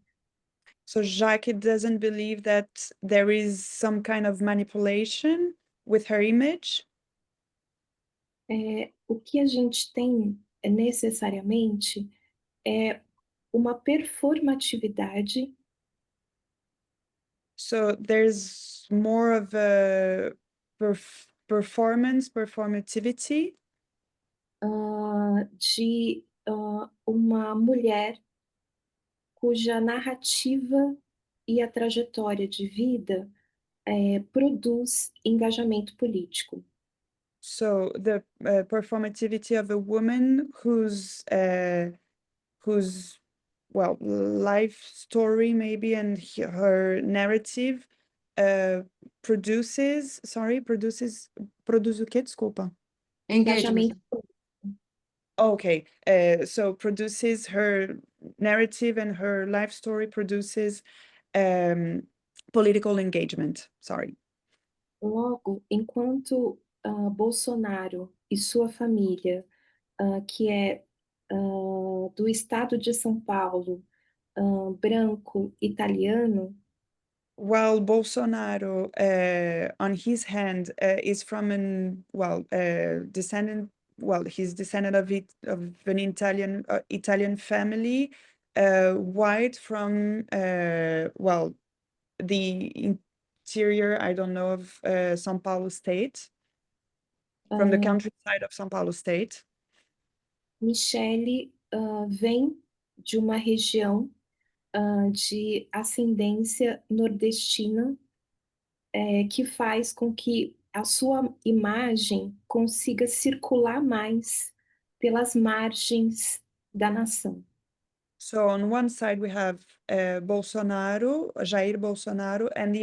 So Jacques doesn't believe that there is some kind of manipulation with her image. O que a gente tem necessariamente é uma performatividade. So there's more of a performativity. De uma mulher cuja narrativa e a trajetória de vida produz engajamento político. So the performativity of a woman whose life story maybe and her narrative produz o quê? Desculpa. Engagement. Okay, so produces her narrative and her life story produces political engagement. Sorry. Logo, enquanto Bolsonaro e sua família, que é do estado de São Paulo, branco, italiano, While Bolsonaro, on his hand, is from he's descendant of an Italian family, white from the interior, I don't know, of São Paulo state, from the countryside of São Paulo state. Michele vem de uma região de ascendência nordestina, que faz com que a sua imagem consiga circular mais pelas margens da nação. So on one side we have Jair Bolsonaro, and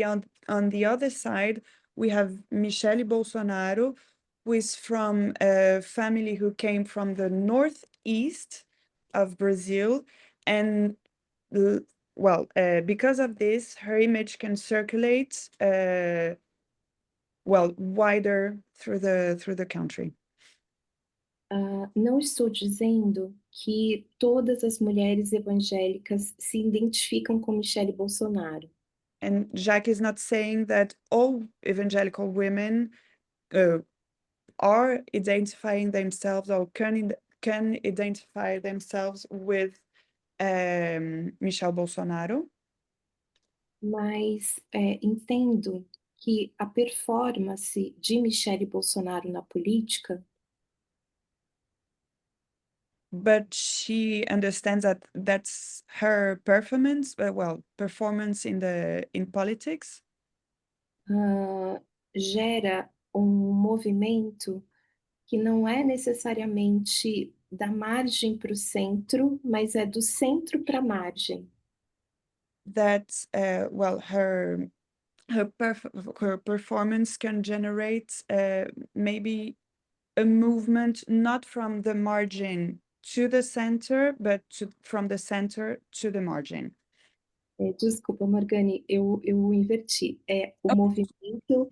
on the other side we have Michele Bolsonaro, who is from a family who came from the northeast of Brazil, and because of this, her image can circulate wider through the country. Não estou dizendo que todas as mulheres evangélicas se identificam com Michele Bolsonaro. And Jacques is not saying that all evangelical women are identifying themselves or can identify themselves with Michel Bolsonaro. Mas entendo que a performance de Michele Bolsonaro na política, But she understands that that's her performance, performance in politics, gera um movimento que não é necessariamente da margem para o centro, mas é do centro para a margem. that her performance can generate maybe a movement not from the margin to the center, but from the center to the margin. Desculpa, Morgane, eu inverti. É o movimento,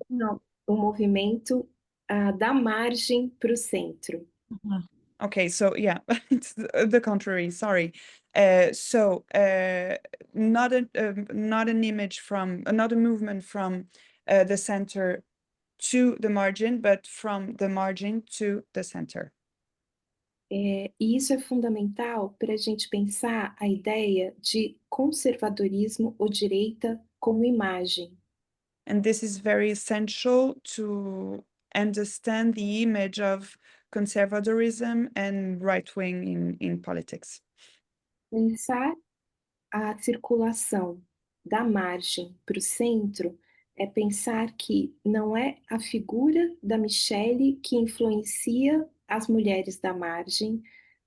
não, o movimento da margem para o centro. Okay, so yeah, it's the contrary. Sorry. Not an image from, not a movement from the center to the margin, but from the margin to the center. E isso é fundamental para a gente pensar a ideia de conservadorismo ou direita como imagem. And this is very essential to understand the image of conservadorism and right-wing in politics. Pensar a circulação da margem para o centro é pensar que não é a figura da Michele que influencia as mulheres da margem,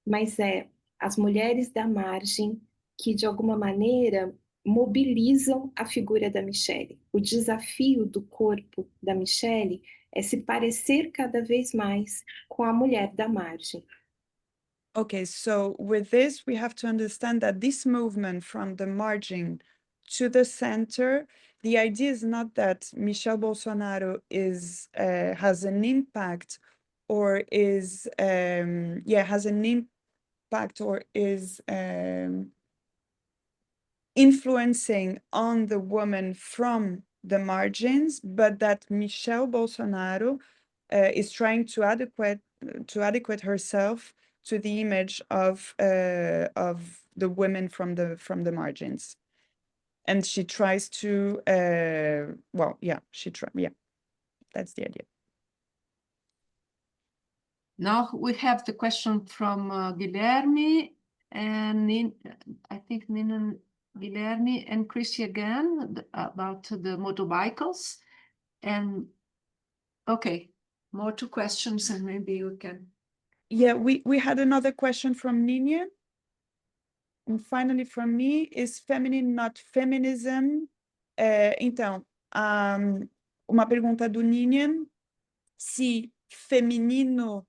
mas é as mulheres da margem que, de alguma maneira, mobilizam a figura da Michele. O desafio do corpo da Michele é se parecer cada vez mais com a mulher da margem. Okay, so with this, we have to understand that this movement from the margin to the center, the idea is not that Michel Bolsonaro has an impact or is has an impact or is influencing on the woman from the margins, but that Michel Bolsonaro is trying to adequate herself to the image of the women from the margins, and she tries to that's the idea. Now we have the question from Guilherme and I think Nina, Guilherme and Christy again about the motorbikes. And okay, more two questions and maybe we can. Yeah, we had another question from Nina. And finally from me, is feminine not feminism? Então, uma pergunta do Ninian, se feminino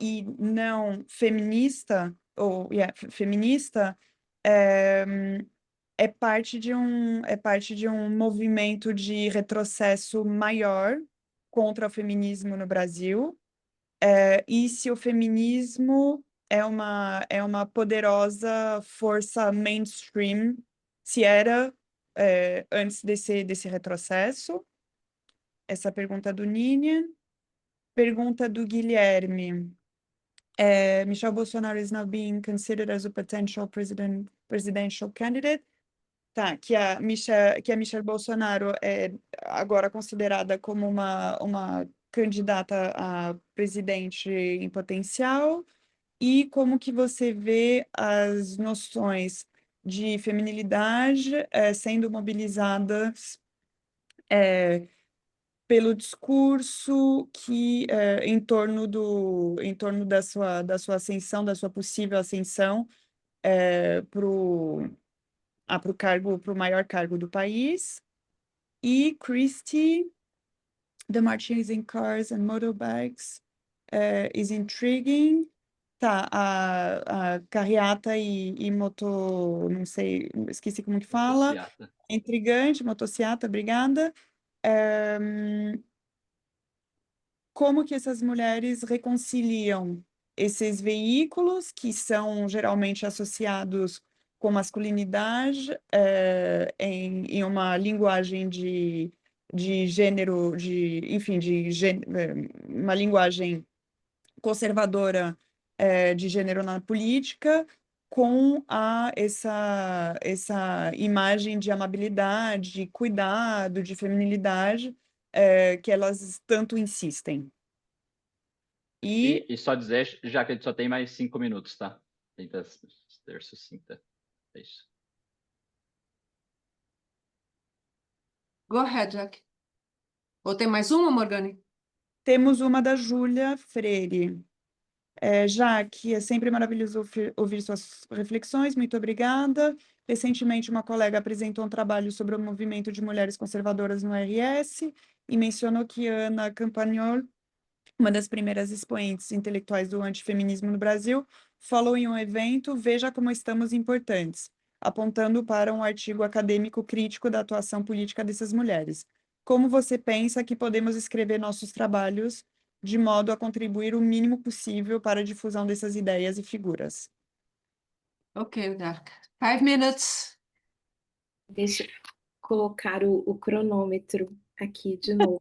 e não feminista, ou feminista, é parte de um movimento de retrocesso maior contra o feminismo no Brasil, e se o feminismo é uma poderosa força mainstream, se era antes desse retrocesso. Essa pergunta do Ninian. Pergunta do Guilherme. Michel Bolsonaro is now being considered as a potential presidential candidate. Tá, que a Michelle Bolsonaro é agora considerada como uma candidata a presidente em potencial, e como que você vê as noções de feminilidade sendo mobilizadas pelo discurso que em torno da sua ascensão, da sua possível ascensão para o maior cargo do país. E Christy, the marching in cars and motorbikes is intriguing. Tá, a carreata e moto, não sei, esqueci como que fala. Motociata. Intrigante, motociata, obrigada. Como que essas mulheres reconciliam esses veículos que são geralmente associados com masculinidade em uma linguagem de gênero, uma linguagem conservadora de gênero na política, com essa imagem de amabilidade, cuidado, de feminilidade, que elas tanto insistem. E só dizer, já que a gente só tem mais 5 minutos, tá? Tenta ser sucinta. É isso. Go ahead, Jack. Ou tem mais uma, Morgane? Temos uma da Júlia Freire. Jaque, é sempre maravilhoso ouvir suas reflexões, muito obrigada. Recentemente, uma colega apresentou um trabalho sobre o movimento de mulheres conservadoras no RS e mencionou que Ana Campagnol, uma das primeiras expoentes intelectuais do antifeminismo no Brasil, falou em um evento Veja Como Estamos Importantes, apontando para um artigo acadêmico crítico da atuação política dessas mulheres. Como você pensa que podemos escrever nossos trabalhos de modo a contribuir o mínimo possível para a difusão dessas ideias e figuras? Ok, Jack. 5 minutes. Deixa eu colocar o cronômetro aqui de novo.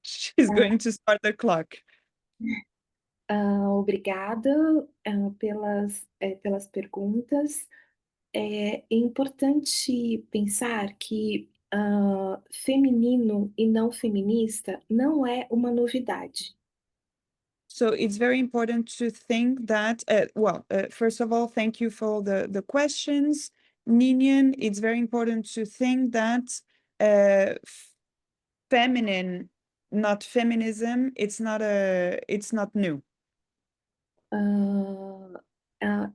She's going to start the clock. Obrigada pelas perguntas. É importante pensar que feminino e não feminista não é uma novidade. So it's very important to think that, first of all, thank you for the questions, Ninian. It's very important to think that feminine, not feminism, it's not new.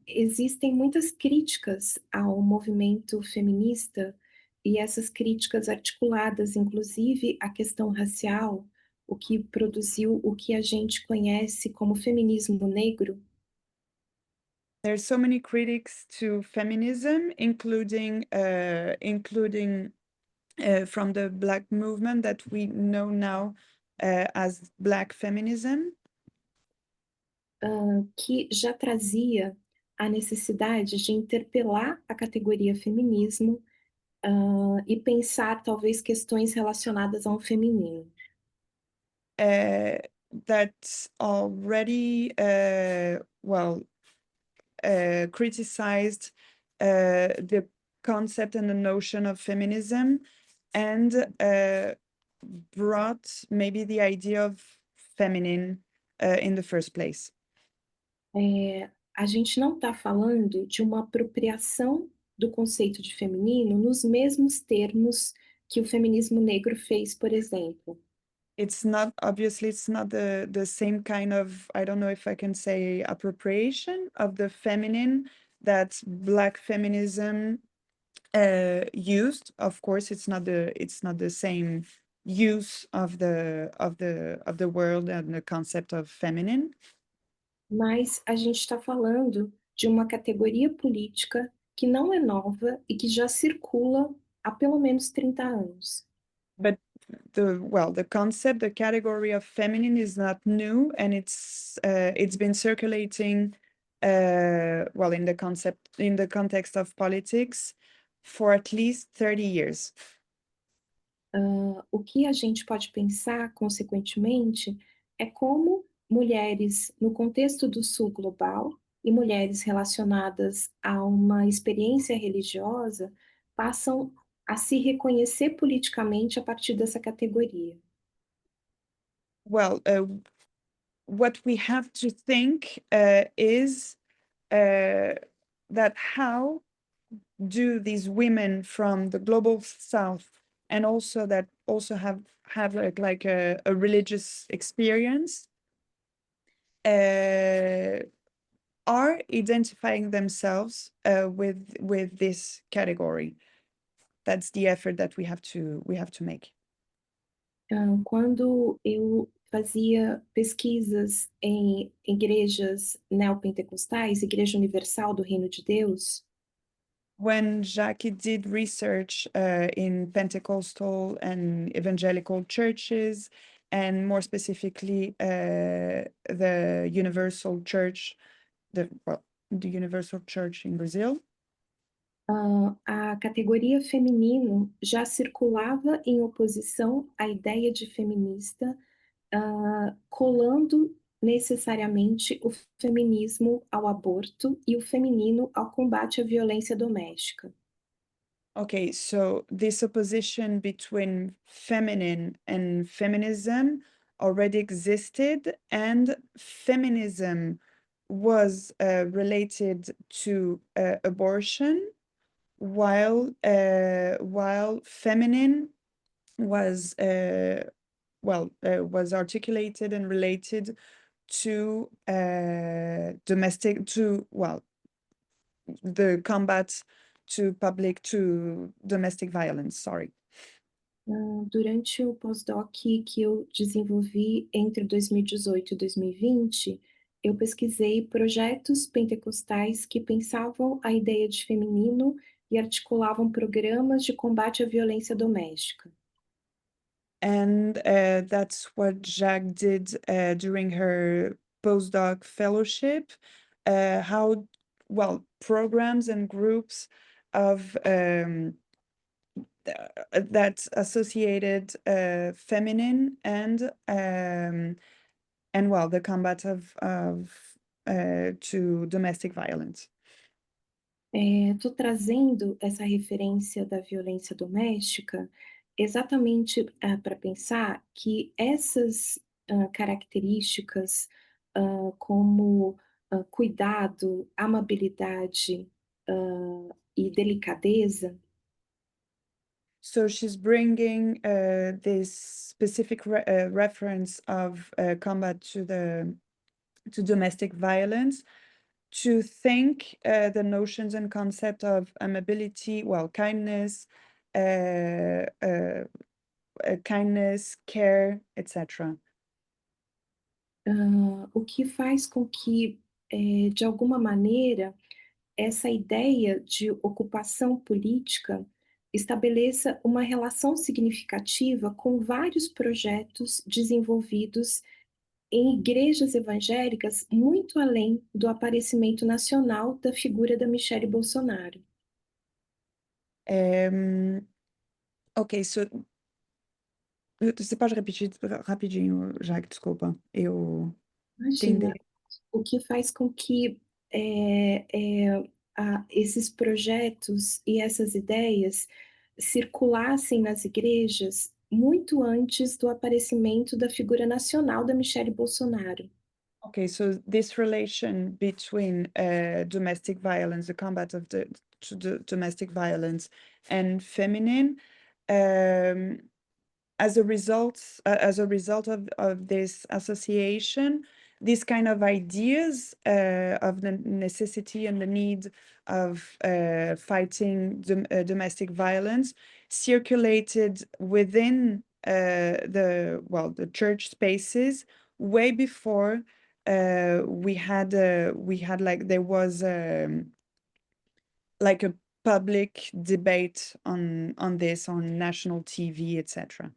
Existem muitas críticas ao movimento feminista e essas críticas articuladas, inclusive a questão racial, o que produziu o que a gente conhece como feminismo negro. There's so many critics to feminism, including from the Black movement that we know now as Black feminism. Que já trazia a necessidade de interpelar a categoria feminismo e pensar talvez questões relacionadas ao feminino. That already criticized the concept and the notion of feminism and brought maybe the idea of feminine in the first place. A gente não está falando de uma apropriação do conceito de feminino nos mesmos termos que o feminismo negro fez, por exemplo. It's not the same kind of, I don't know if I can say, appropriation of the feminine that Black feminism used. Of course, it's not the same use of the world and the concept of feminine. Mas a gente está falando de uma categoria política que não é nova e que já circula há pelo menos 30 anos. But the concept, the category of feminine is not new, and it's been circulating in the context of politics for at least 30 years. O que a gente pode pensar, consequentemente, é como mulheres no contexto do Sul global e mulheres relacionadas a uma experiência religiosa passam a se reconhecer politicamente a partir dessa categoria. Well, what we have to think is that how do these women from the global South and also that also have like a religious experience are identifying themselves with this category. That's the effort that we have to make. Quando eu fazia pesquisas em igrejas neopentecostais, Igreja Universal do Reino de Deus, when Jackie did research in Pentecostal and evangelical churches, and more specifically the Universal Church, the Universal Church in Brazil, a categoria feminino já circulava em oposição à ideia de feminista, colando necessariamente o feminismo ao aborto e o feminino ao combate à violência doméstica. Okay, so this opposition between feminine and feminism already existed, and feminism was related to abortion, while feminine was was articulated and related to the combat to domestic violence, sorry. Durante o pós-doc que eu desenvolvi entre 2018 e 2020, eu pesquisei projetos pentecostais que pensavam a ideia de feminino e articulavam programas de combate à violência doméstica. And that's what Jacques did during her postdoc fellowship. How programs and groups of that associated feminine and the combat of to domestic violence. Estou trazendo essa referência da violência doméstica exatamente para pensar que essas características, como cuidado, amabilidade e delicadeza, So she's bringing this specific reference of combat to domestic violence to think the notions and concept of amability, kindness, kindness, care, etc. o que faz com que, de alguma maneira, essa ideia de ocupação política estabeleça uma relação significativa com vários projetos desenvolvidos em igrejas evangélicas, muito além do aparecimento nacional da figura da Michelle Bolsonaro. Ok, so você pode repetir rapidinho, Jaque, desculpa. Eu Imagina, entendi. o que faz com que esses projetos e essas ideias circulassem nas igrejas muito antes do aparecimento da figura nacional da Michelle Bolsonaro. Okay, so this relation between domestic violence, the combat of the domestic violence, and feminine, as a result of this association, these kind of ideas of the necessity and the need of fighting domestic violence circulated within the church spaces way before we had there was like a public debate on this on national TV, etc.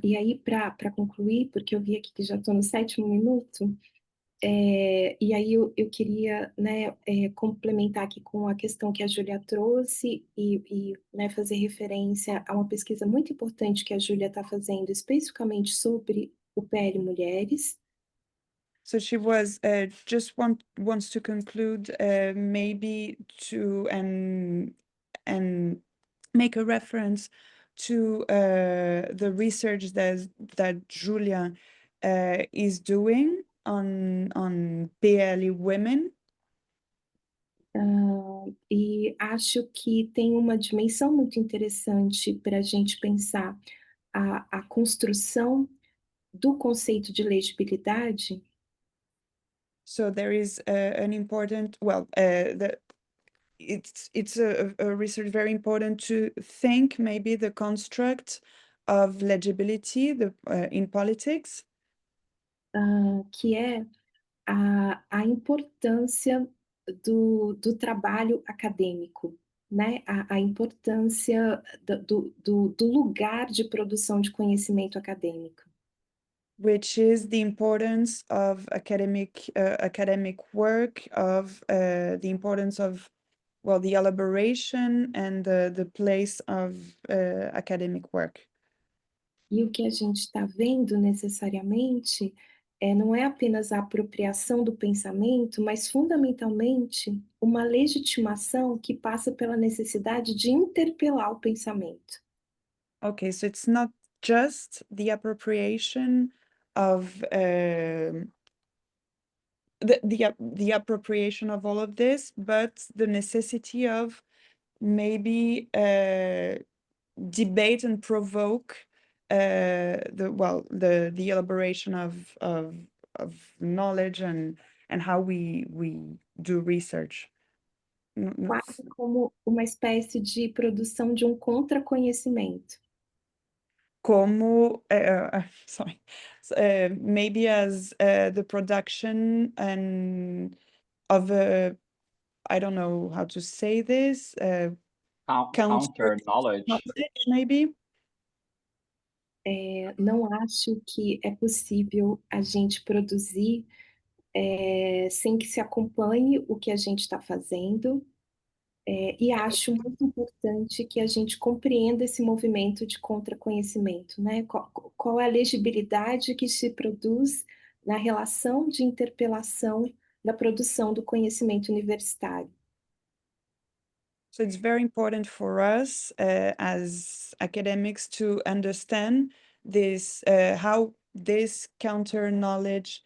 E aí, para concluir, porque eu vi aqui que já estou no 7º minuto, e aí eu queria, né, complementar aqui com a questão que a Júlia trouxe e né, fazer referência a uma pesquisa muito importante que a Júlia está fazendo especificamente sobre o PL Mulheres. So she was wants to conclude maybe to and make a reference to the research that Julia is doing on PL women. E acho que tem uma dimensão muito interessante para a gente pensar a construção do conceito de legibilidade. So there is an important, it's a research very important to think maybe the construct of legibility in politics. Que é a importância do trabalho acadêmico, né? A importância do lugar de produção de conhecimento acadêmico. Which is the importance of academic work, of the importance of the elaboration and the place of academic work. E o que a gente está vendo necessariamente não é apenas a apropriação do pensamento, mas fundamentalmente uma legitimação que passa pela necessidade de interpelar o pensamento. Okay, so it's not just the appropriation of the appropriation of all of this, but the necessity of maybe debate and provoke the elaboration of knowledge and how we do research. Quase como uma espécie de produção de um contraconhecimento. Como sorry, maybe as the production and of a, I don't know how to say this, Counter knowledge. maybe. Não acho que é possível a gente produzir sem que se acompanhe o que a gente está fazendo, e acho muito importante que a gente compreenda esse movimento de contraconhecimento, né? Qual é a legibilidade que se produz na relação de interpelação da produção do conhecimento universitário. So it's very important for us as academics to understand this, how this counter knowledge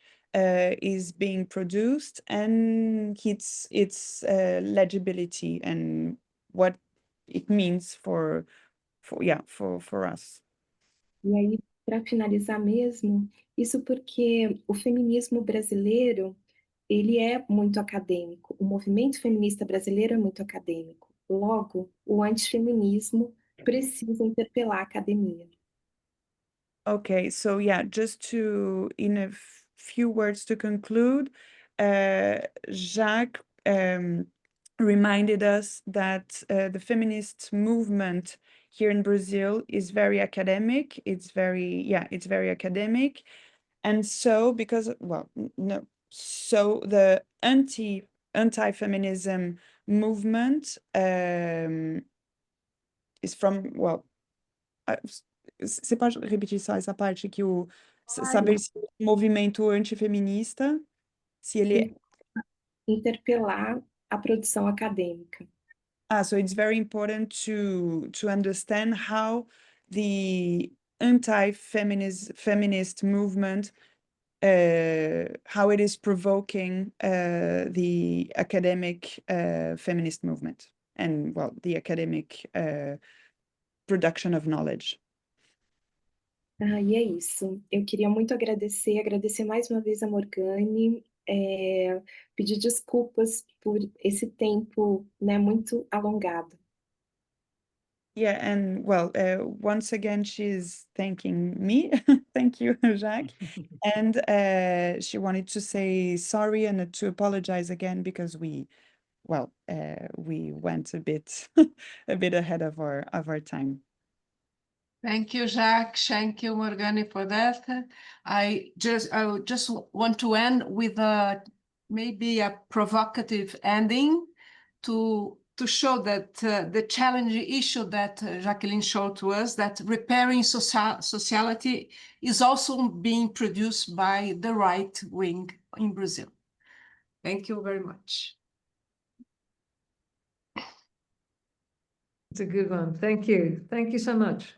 is being produced and its legibility and what it means for us. E aí, para finalizar mesmo, isso porque o feminismo brasileiro, ele é muito acadêmico, o movimento feminista brasileiro é muito acadêmico. Logo, o antifeminismo precisa interpelar a academia. Okay, so yeah, just to, in a few words to conclude, Jacques reminded us that the feminist movement here in Brazil is very academic. It's very academic. And so because, so the anti-feminism movement is from, você pode repetir só essa parte que saber se o movimento antifeminista, se ele Interpelar a produção acadêmica. so it's very important to understand how the feminist movement how it is provoking the academic feminist movement and the academic production of knowledge. E é isso. Eu queria muito agradecer mais uma vez a Morgane, pedir desculpas por esse tempo, né, muito alongado. Yeah, and once again, she's thanking me. Thank you, Jacques. And she wanted to say sorry and to apologize again because we went a bit ahead of our time. Thank you, Jacques. Thank you, Morgane, for that. I just want to end with maybe a provocative ending to show that the challenging issue that Jacqueline showed to us, that repairing sociality is also being produced by the right wing in Brazil. Thank you very much. It's a good one. Thank you. Thank you so much.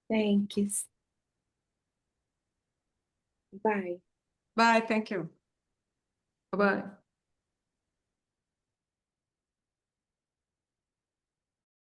Thanks. Bye. Bye, thank you. Bye-bye.